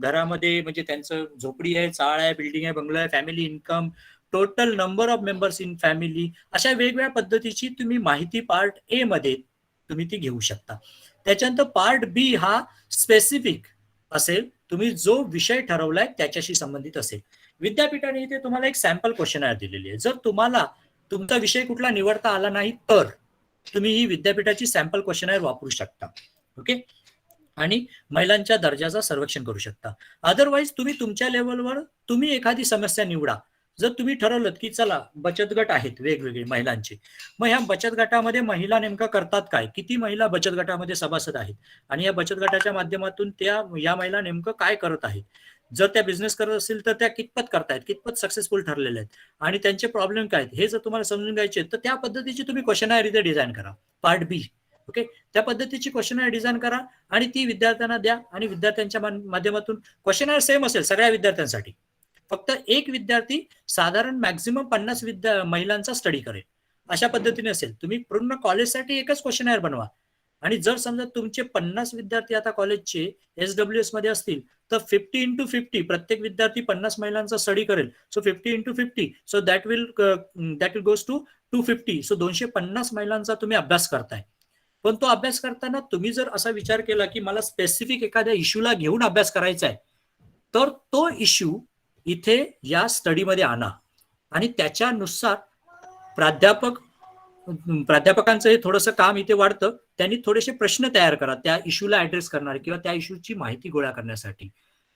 घरामध्ये, म्हणजे त्यांचं झोपडी आहे, चाळ आहे, बिल्डिंग आहे, बंगला आहे, family income, total number of members in family, अशा वेगवेगळ्या पद्धतीची तुम्ही माहिती पार्ट ए मध्ये तुम्ही ती घेऊ शकता. त्याच्यानंतर पार्ट बी हा स्पेसिफिक असेल, तुम्ही जो विषय ठरवलाय त्याच्याशी संबंधित असेल. विद्यापीठाने इथे तुम्हाला एक सॅम्पल क्वेश्चनायर दिलेली आहे. जर तुम्हाला तुमचा विषय कुठला निवडता आला नाही तर तुम्ही ही विद्यापीठाची सॅम्पल क्वेश्चनायर वापरू शकता. ओके, आणि महिलांच्या दर्जाचं सर्वेक्षण करू शकता. अदरवाईज तुम्ही तुमच्या लेवलवर तुम्ही एखादी समस्या निवडा. जर तुम्ही ठरवलं की चला बचत गट आहेत वेगवेगळे महिलांचे, मग ह्या बचत गटामध्ये महिला नेमका करतात काय, किती महिला बचत गटामध्ये सभासद आहेत आणि या बचत गटाच्या माध्यमातून या महिला नेमकं काय करत आहेत, जर त्या बिझनेस करत असेल तर त्या कितपत करतायत, कितपत सक्सेसफुल ठरलेले आहेत आणि त्यांचे प्रॉब्लेम काय आहेत हे जर तुम्हाला समजून घ्यायचे तर त्या पद्धतीची तुम्ही क्वेश्चनायर इथे डिझाईन करा, पार्ट बी. ओके, त्या पद्धतीची क्वेश्चनायर डिझाईन करा आणि ती विद्यार्थ्यांना द्या आणि विद्यार्थ्यांच्या माध्यमातून क्वेश्चनायर सेम असेल सगळ्या विद्यार्थ्यांसाठी, फक्त एक विद्यार्थी साधारण मॅक्झिमम 50 महिलांचा स्टडी करेल अशा पद्धतीने असेल. तुम्ही पूर्ण कॉलेजसाठी एकच क्वेश्चनायर बनवा आणि जर समजा तुमचे 50 विद्यार्थी आता कॉलेजचे SWS मध्ये असतील तर 50x50 प्रत्येक विद्यार्थी 50 महिलांचा स्टडी करेल. So 50x50, so that will goes to 250. So 250 महिलांचा तुम्ही अभ्यास करताय. पण तो अभ्यास करताना तुम्ही जर असा विचार केला की मला स्पेसिफिक एखाद्या इश्यूला घेऊन अभ्यास करायचा आहे तर तो इश्यू इथे या स्टडीमध्ये आणा आणि त्याच्यानुसार प्राध्यापकांचं हे थोडंसं काम इथे वाढतं. त्यांनी थोडेसे प्रश्न तयार करा त्या इश्यूला ऍड्रेस करणारे किंवा त्या इश्यूची माहिती गोळा करण्यासाठी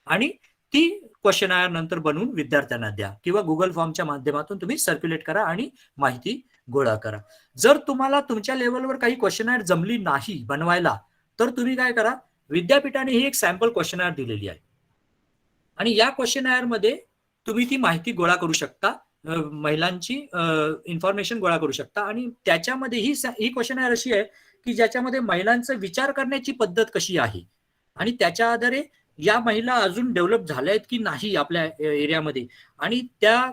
आणि ती क्वेश्चनायर नंतर बनवून विद्यार्थ्यांना द्या किंवा गुगल फॉर्मच्या माध्यमातून तुम्ही सर्क्युलेट करा आणि माहिती गोळा करा. जर तुम्हाला तुमच्या लेवलवर काही क्वेश्चनायर जमली नाही बनवायला, तर तुम्ही काय करा, विद्यापीठाने ही एक सॅम्पल क्वेश्चनायर दिलेली आहे आणि या क्वेश्चनायर मध्ये तुम्ही ती माहिती गोळा करू शकता, महिलांची इन्फॉर्मेशन गोळा करू शकता आणि त्याच्यामध्ये ही क्वेश्चनायर अशी आहे की ज्याच्यामध्ये महिलांचा विचार करण्याची पद्धत कशी आहे आणि त्याच्या आधारे या महिला अजून डेव्हलप झाल्या आहेत की नाही आपल्या एरियामध्ये आणि त्या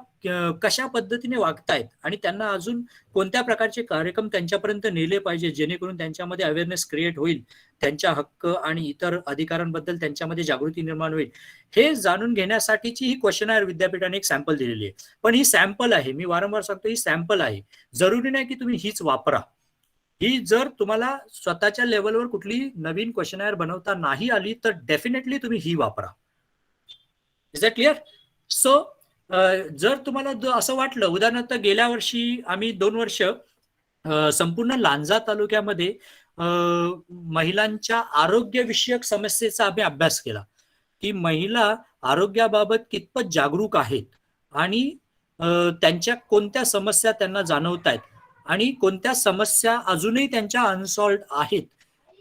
कशा पद्धतीने वागतायत आणि त्यांना अजून कोणत्या प्रकारचे कार्यक्रम त्यांच्यापर्यंत नेले पाहिजे जेणेकरून त्यांच्यामध्ये अवेअरनेस क्रिएट होईल, त्यांच्या हक्क आणि इतर अधिकारांबद्दल त्यांच्यामध्ये जागृती निर्माण होईल, हे जाणून घेण्यासाठीची ही क्वेश्चनायर विद्यापीठाने एक सॅम्पल दिलेली आहे. पण ही सॅम्पल आहे, मी वारंवार सांगतो ही सॅम्पल आहे, जरुरी नाही की तुम्ही हीच वापरा. ही जर तुम्हाला स्वतःच्या लेवलवर कुठली नवीन क्वेश्चनायर बनवता नाही आली तर डेफिनेटली तुम्ही ही वापरा. Is that clear? सो जर तुम्हाला असं वाटलं, उदाहरणार्थ गेल्या वर्षी आम्ही 2 वर्ष संपूर्ण लांजा तालुक्यामध्ये महिलांच्या आरोग्यविषयक समस्येचा आम्ही अभ्यास केला की महिला आरोग्याबाबत कितपत जागरूक आहेत आणि त्यांच्या कोणत्या समस्या त्यांना जाणवत आहेत आणि कोणत्या समस्या अजूनही त्यांच्या अनसॉल्व्ड आहेत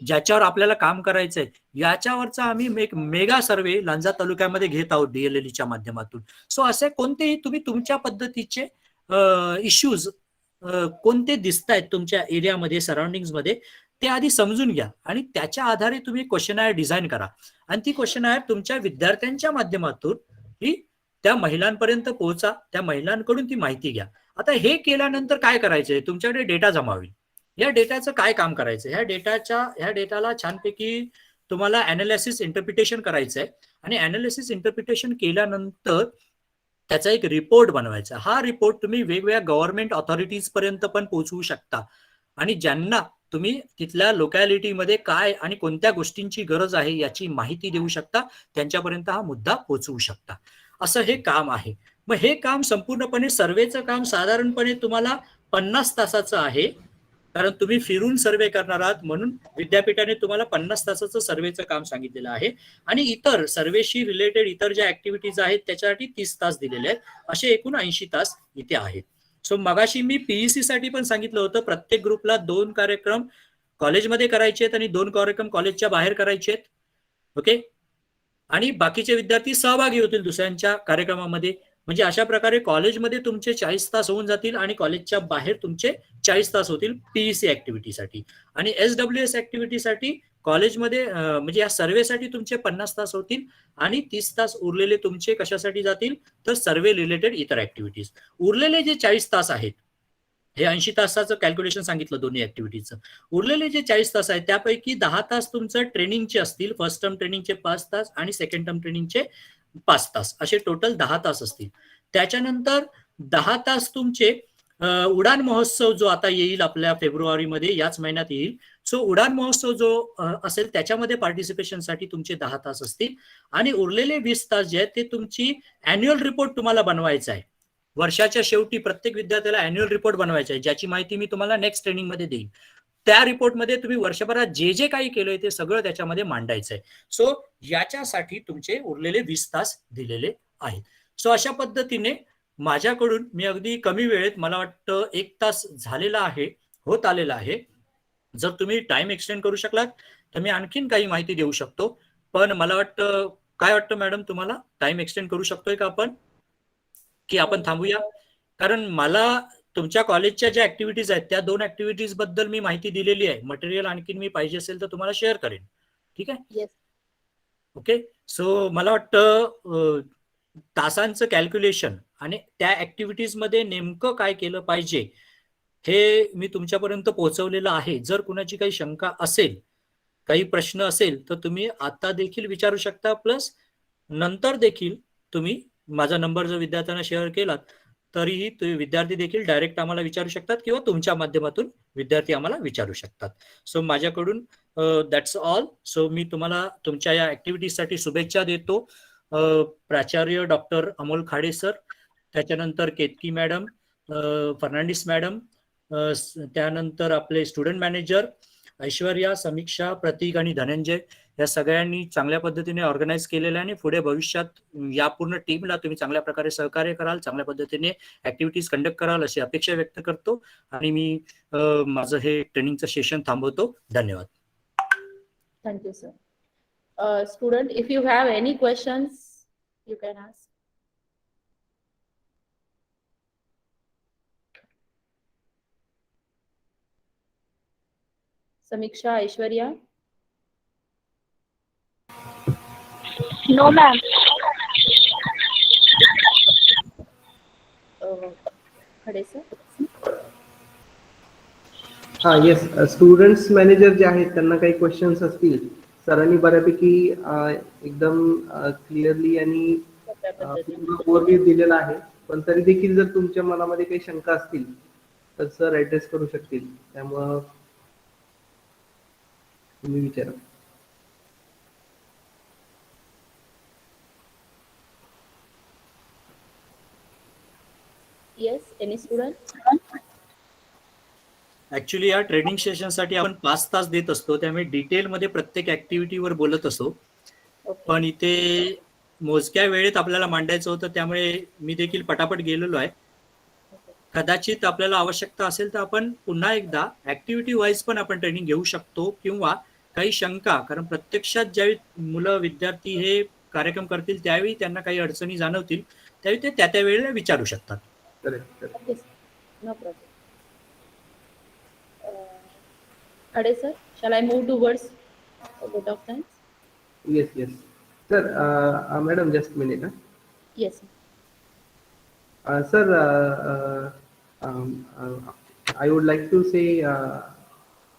ज्याच्यावर आपल्याला काम करायचंय, याच्यावरचा आम्ही एक मेगा सर्वे लांजा तालुक्यामध्ये घेत आहोत DLLEच्या माध्यमातून. सो असे कोणतेही तुम्ही तुमच्या पद्धतीचे इश्यूज कोणते दिसत आहेत तुमच्या एरियामध्ये, सराउंडिंग्स मध्ये, ते आधी समजून घ्या आणि त्याच्या आधारे तुम्ही क्वेश्चनायर डिझाईन करा आणि ती क्वेश्चनायर तुमच्या विद्यार्थ्यांच्या माध्यमातून ही त्या महिलांपर्यंत पोहोचा, त्या महिलांकडून ती माहिती घ्या. आता हे केल्यानंतर काय करायचंय, तुमच्याकडे डेटा जमा होईल. या डेटाचं काय काम करायचं, ह्या डेटाला छानपैकी तुम्हाला अनालिसिस इंटरप्रिटेशन करायचं आहे आणि अनालिसिस इंटरप्रिटेशन केल्यानंतर त्याचा एक रिपोर्ट बनवायचा. हा रिपोर्ट तुम्ही वेगवेगळ्या गव्हर्नमेंट ऑथॉरिटीज पर्यंत पण पोहोचवू शकता आणि ज्यांना तुम्ही तिथल्या लोकॅलिटीमध्ये काय आणि कोणत्या गोष्टींची गरज आहे याची माहिती देऊ शकता, त्यांच्यापर्यंत हा मुद्दा पोहोचवू शकता. असं हे काम आहे. मग हे काम संपूर्णपणे सर्वेचं काम साधारणपणे तुम्हाला 50 तासाचं आहे, कारण तुम्ही फिरून सर्वे करणार आहात म्हणून विद्यापीठाने तुम्हाला 50 तासाचं सर्वेचं काम सांगितलेलं आहे आणि इतर सर्वेशी रिलेटेड इतर ज्या ऍक्टिव्हिटीज आहेत त्याच्यासाठी 30 तास दिलेले आहेत, असे एकूण 80 तास इथे आहेत. सो मगाशी मी PEC साठी पण सांगितलं होतं, प्रत्येक ग्रुपला 2 कार्यक्रम कॉलेजमध्ये करायचे आहेत आणि 2 कार्यक्रम कॉलेजच्या बाहेर करायचे आहेत. ओके, आणि बाकीचे विद्यार्थी सहभागी होतील दुसऱ्यांच्या कार्यक्रमामध्ये. म्हणजे अशा प्रकारे कॉलेजमध्ये तुमचे 40 तास होऊन जातील आणि कॉलेजच्या बाहेर तुमचे 40 तास होतील PEC ऍक्टिव्हिटीसाठी. आणि SWS ऍक्टिव्हिटीसाठी कॉलेजमध्ये म्हणजे या सर्वेसाठी तुमचे 50 तास होतील आणि 30 तास उरलेले तुमचे कशासाठी जातील, तर सर्वे रिलेटेड इतर ऍक्टिव्हिटीज. उरलेले जे 40 तास आहेत, हे 80 तासाचं कॅल्क्युलेशन सांगितलं दोन्ही ऍक्टिव्हिटीचं, उरलेले जे 40 तास आहेत त्यापैकी 10 तास तुमचं ट्रेनिंगचे असतील. फर्स्ट टर्म ट्रेनिंगचे 5 तास आणि सेकंड टर्म ट्रेनिंगचे 5 तास, असे टोटल 10 तास असतील. त्याच्यानंतर 10 तास तुमचे उडान महोत्सव जो आता येईल आपल्या फेब्रुवारीमध्ये, याच महिन्यात येईल. सो उडान महोत्सव जो असेल त्याच्यामध्ये पार्टिसिपेशनसाठी तुमचे 10 तास असतील आणि उरलेले 20 तास जे आहेत ते तुमची अॅन्युअल रिपोर्ट तुम्हाला बनवायचा आहे. वर्षाच्या शेवटी प्रत्येक विद्यार्थ्याला अॅन्युअल रिपोर्ट बनवायचा आहे, ज्याची माहिती मी तुम्हाला नेक्स्ट ट्रेनिंगमध्ये देईन. त्या रिपोर्टमध्ये तुम्ही वर्षभरात जे जे काही केलंय ते सगळं त्याच्यामध्ये मांडायचं आहे. सो याच्यासाठी तुमचे उरलेले 20 तास दिलेले आहेत. सो अशा पद्धतीने माझ्याकडून मी अगदी कमी वेळेत, मला वाटतं 1 तास झालेला आहे, होत आलेला आहे. जर तुम्ही टाइम एक्सटेंड करू शकलात तर मी आणखीन काही माहिती देऊ शकतो, पण मला वाटतं, काय वाटतं मॅडम तुम्हाला, टाइम एक्सटेंड करू शकतोय का आपण, की आपण थांबूया? कारण मला तुमच्या कॉलेजच्या ज्या ऍक्टिव्हिटीज आहेत त्या 2 ऍक्टिव्हिटीज बद्दल मी माहिती दिलेली आहे. मटेरियल आणखीन मी पाहिजे असेल तर तुम्हाला शेअर करेन. ठीक आहे? ओके. सो मला वाटतं तासांचं कॅल्क्युलेशन आणि त्या ऍक्टिव्हिटीज मध्ये नेमकं काय केलं पाहिजे हे मी तुमच्यापर्यंत पोहोचवलेलं आहे. जर कुणाची काही शंका असेल, काही प्रश्न असेल तर तुम्ही आता देखील विचारू शकता, प्लस नंतर देखील तुम्ही माझा नंबर जर विद्यार्थ्यांना शेअर केलात तरीही तुम्ही विद्यार्थी देखील डायरेक्ट आम्हाला विचारू शकतात किंवा तुमच्या माध्यमातून विद्यार्थी आम्हाला विचारू शकतात. सो माझ्याकडून दॅट्स ऑल. सो मी तुम्हाला तुमच्या या ऍक्टिव्हिटीसाठी शुभेच्छा देतो. प्राचार्य डॉक्टर अमोल खाडे सर, त्याच्यानंतर केतकी मॅडम, फर्नांडिस मॅडम, त्यानंतर आपले स्टुडंट मॅनेजर ऐश्वर्या, समीक्षा, प्रतीक आणि धनंजय या सगळ्यांनी चांगल्या पद्धतीने ऑर्गनाईज केलेलं आहे आणि पुढे भविष्यात या पूर्ण टीमला तुम्ही चांगल्या प्रकारे सहकार्य कराल, चांगल्या पद्धतीने ऍक्टिव्हिटीज कंडक्ट कराल अशी अपेक्षा व्यक्त करतो आणि मी माझं हे ट्रेनिंगचं सेशन थांबवतो. धन्यवाद. Thank you, sir. Student, if you have any questions, you can ask. Samiksha, Aishwarya? No, ma'am. Khade sir? Yes, students manager जे आहेत त्यांना काही क्वेश्चन्स असतील, सरांनी बऱ्यापैकी एकदम क्लिअरली आणि ओव्हरव्ह्यू दिलेला आहे, पण तरी देखील जर तुमच्या मनामध्ये काही शंका असतील तर सर ऍड्रेस करू शकतील, त्यामुळं तुम्ही विचारा. Yes, any student? ऍक्च्युली या ट्रेनिंग सेशनसाठी आपण 5 तास देत असतो, त्यामुळे डिटेलमध्ये प्रत्येक ऍक्टिव्हिटीवर बोलत असतो. पण इथे मोजक्या वेळेत आपल्याला मांडायचं होतं, त्यामुळे मी देखील पटापट गेलेलो आहे. कदाचित आपल्याला आवश्यकता असेल तर आपण पुन्हा एकदा ऍक्टिव्हिटी वाईज पण आपण ट्रेनिंग घेऊ शकतो, किंवा काही शंका, कारण प्रत्यक्षात ज्यावेळी मुलं विद्यार्थी हे कार्यक्रम करतील त्यावेळी त्यांना काही अडचणी जाणवतील, त्यावेळी ते त्या वेळेला विचारू शकतात. Okay, sir. No problem. Khade sir, shall I move towards a vote of thanks? Yes, yes. Sir, madam, just a minute. Yes. Sir, I would like to say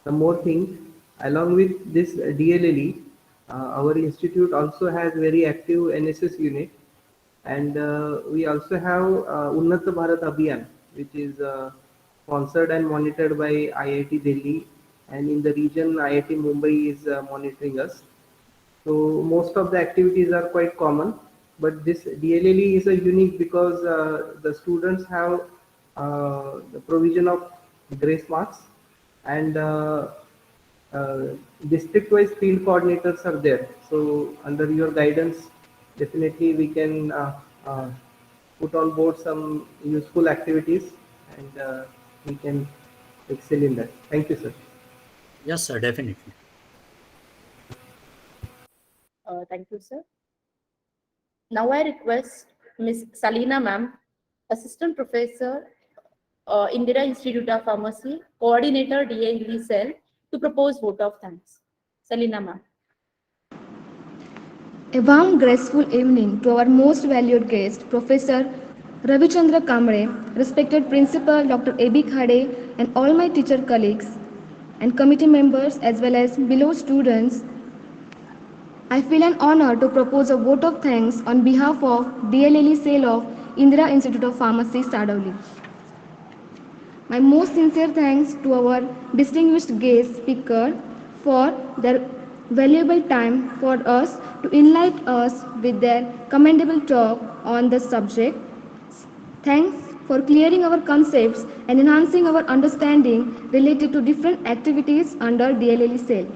some more things. Along with this DLLE, our institute also has very active NSS unit, and we also have Unnat Bharat Abhiyan, which is sponsored and monitored by IIT Delhi, and in the region IIT Mumbai is monitoring us. So most of the activities are quite common, but this DLLE is a unique because the students have the provision of grace marks, and district-wise field coordinators are there. So under your guidance, definitely we can put on board some useful activities, and we can excel in that. Thank you, sir. Yes, sir, definitely. Thank you, sir. Now I request Ms. Salina ma'am, Assistant Professor, Indira Institute of Pharmacy, Coordinator DLLE Cell, to propose vote of thanks. Salina ma'am. A warm, graceful evening to our most valued guest, Professor Ravichandra Kamble, respected Principal Dr. A.B. Khade, and all my teacher colleagues and committee members as well as below students. I feel an honor to propose a vote of thanks on behalf of DLLE Cell of Indira Institute of Pharmacy, Sadavali. My most sincere thanks to our distinguished guest speaker for their valuable time for us to enlighten us with their commendable talk on the subject. Thanks for clearing our concepts and enhancing our understanding related to different activities under DLLE cell.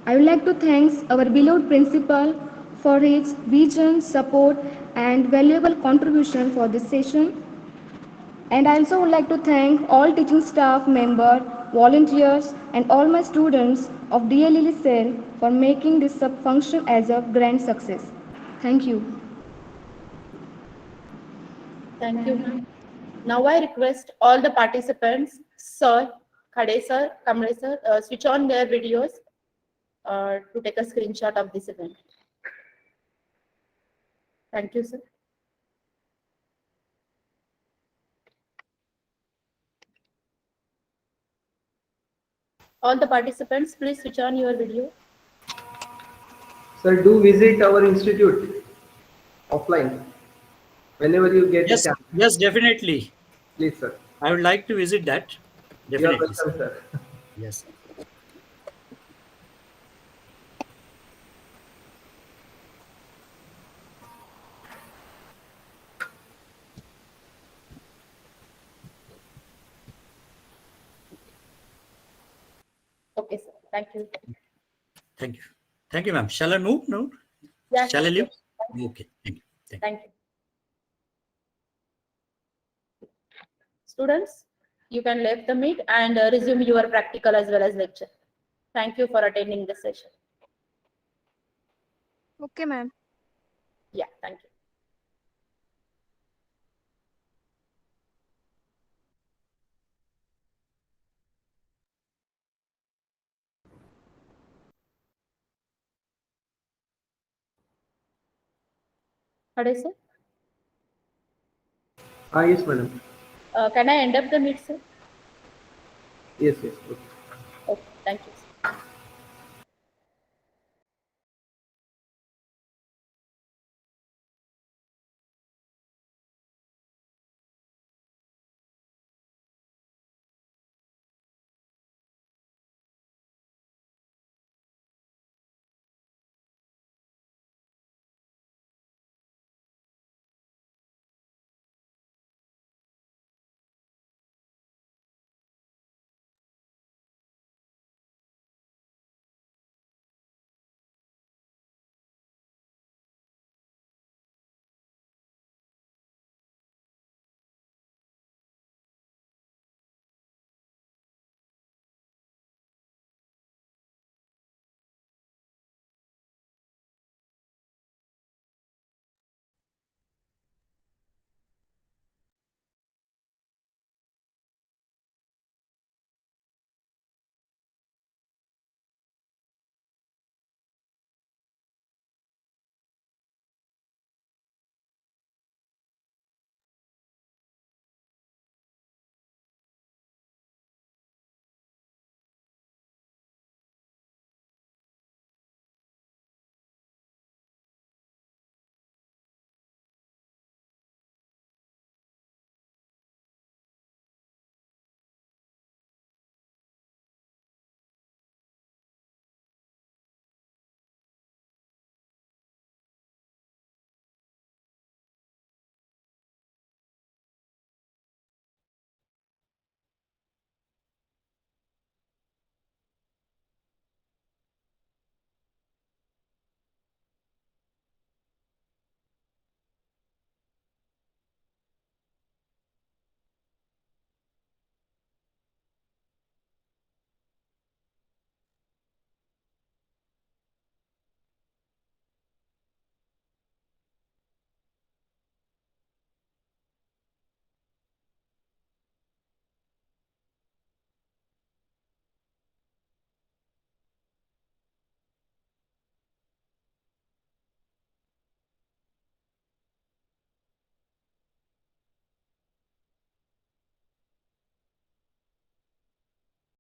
I would like to thank our beloved principal for his vision, support, and valuable contribution for this session. And I also would like to thank all teaching staff members, volunteers, and all my students of DLLE cell for making this function as a grand success. Thank you. Thank you, ma'am. Now I request all the participants, sir, Khade sir, Kamble sir, switch on their videos to take a screenshot of this event. Thank you, sir. All the participants, please switch on your video. Sir, do visit our institute offline whenever you get a Yes, chance. yes, definitely. Please, sir. I would like to visit that. You are Definitely, welcome, sir. sir. Yes. Okay, sir. Thank you. Thank you. Thank you, ma'am. Shall I move? No? Yeah, Shall I leave? yes. Okay. Thank you. Thank you. Thank you. Students, you can leave the meet and resume your practical as well as lecture. Thank you for attending the session. Okay, ma'am. Yeah, thank you. Hade sir, Yes, madam. can I end up the meet, sir? Yes, yes. Okay. Okay, thank you.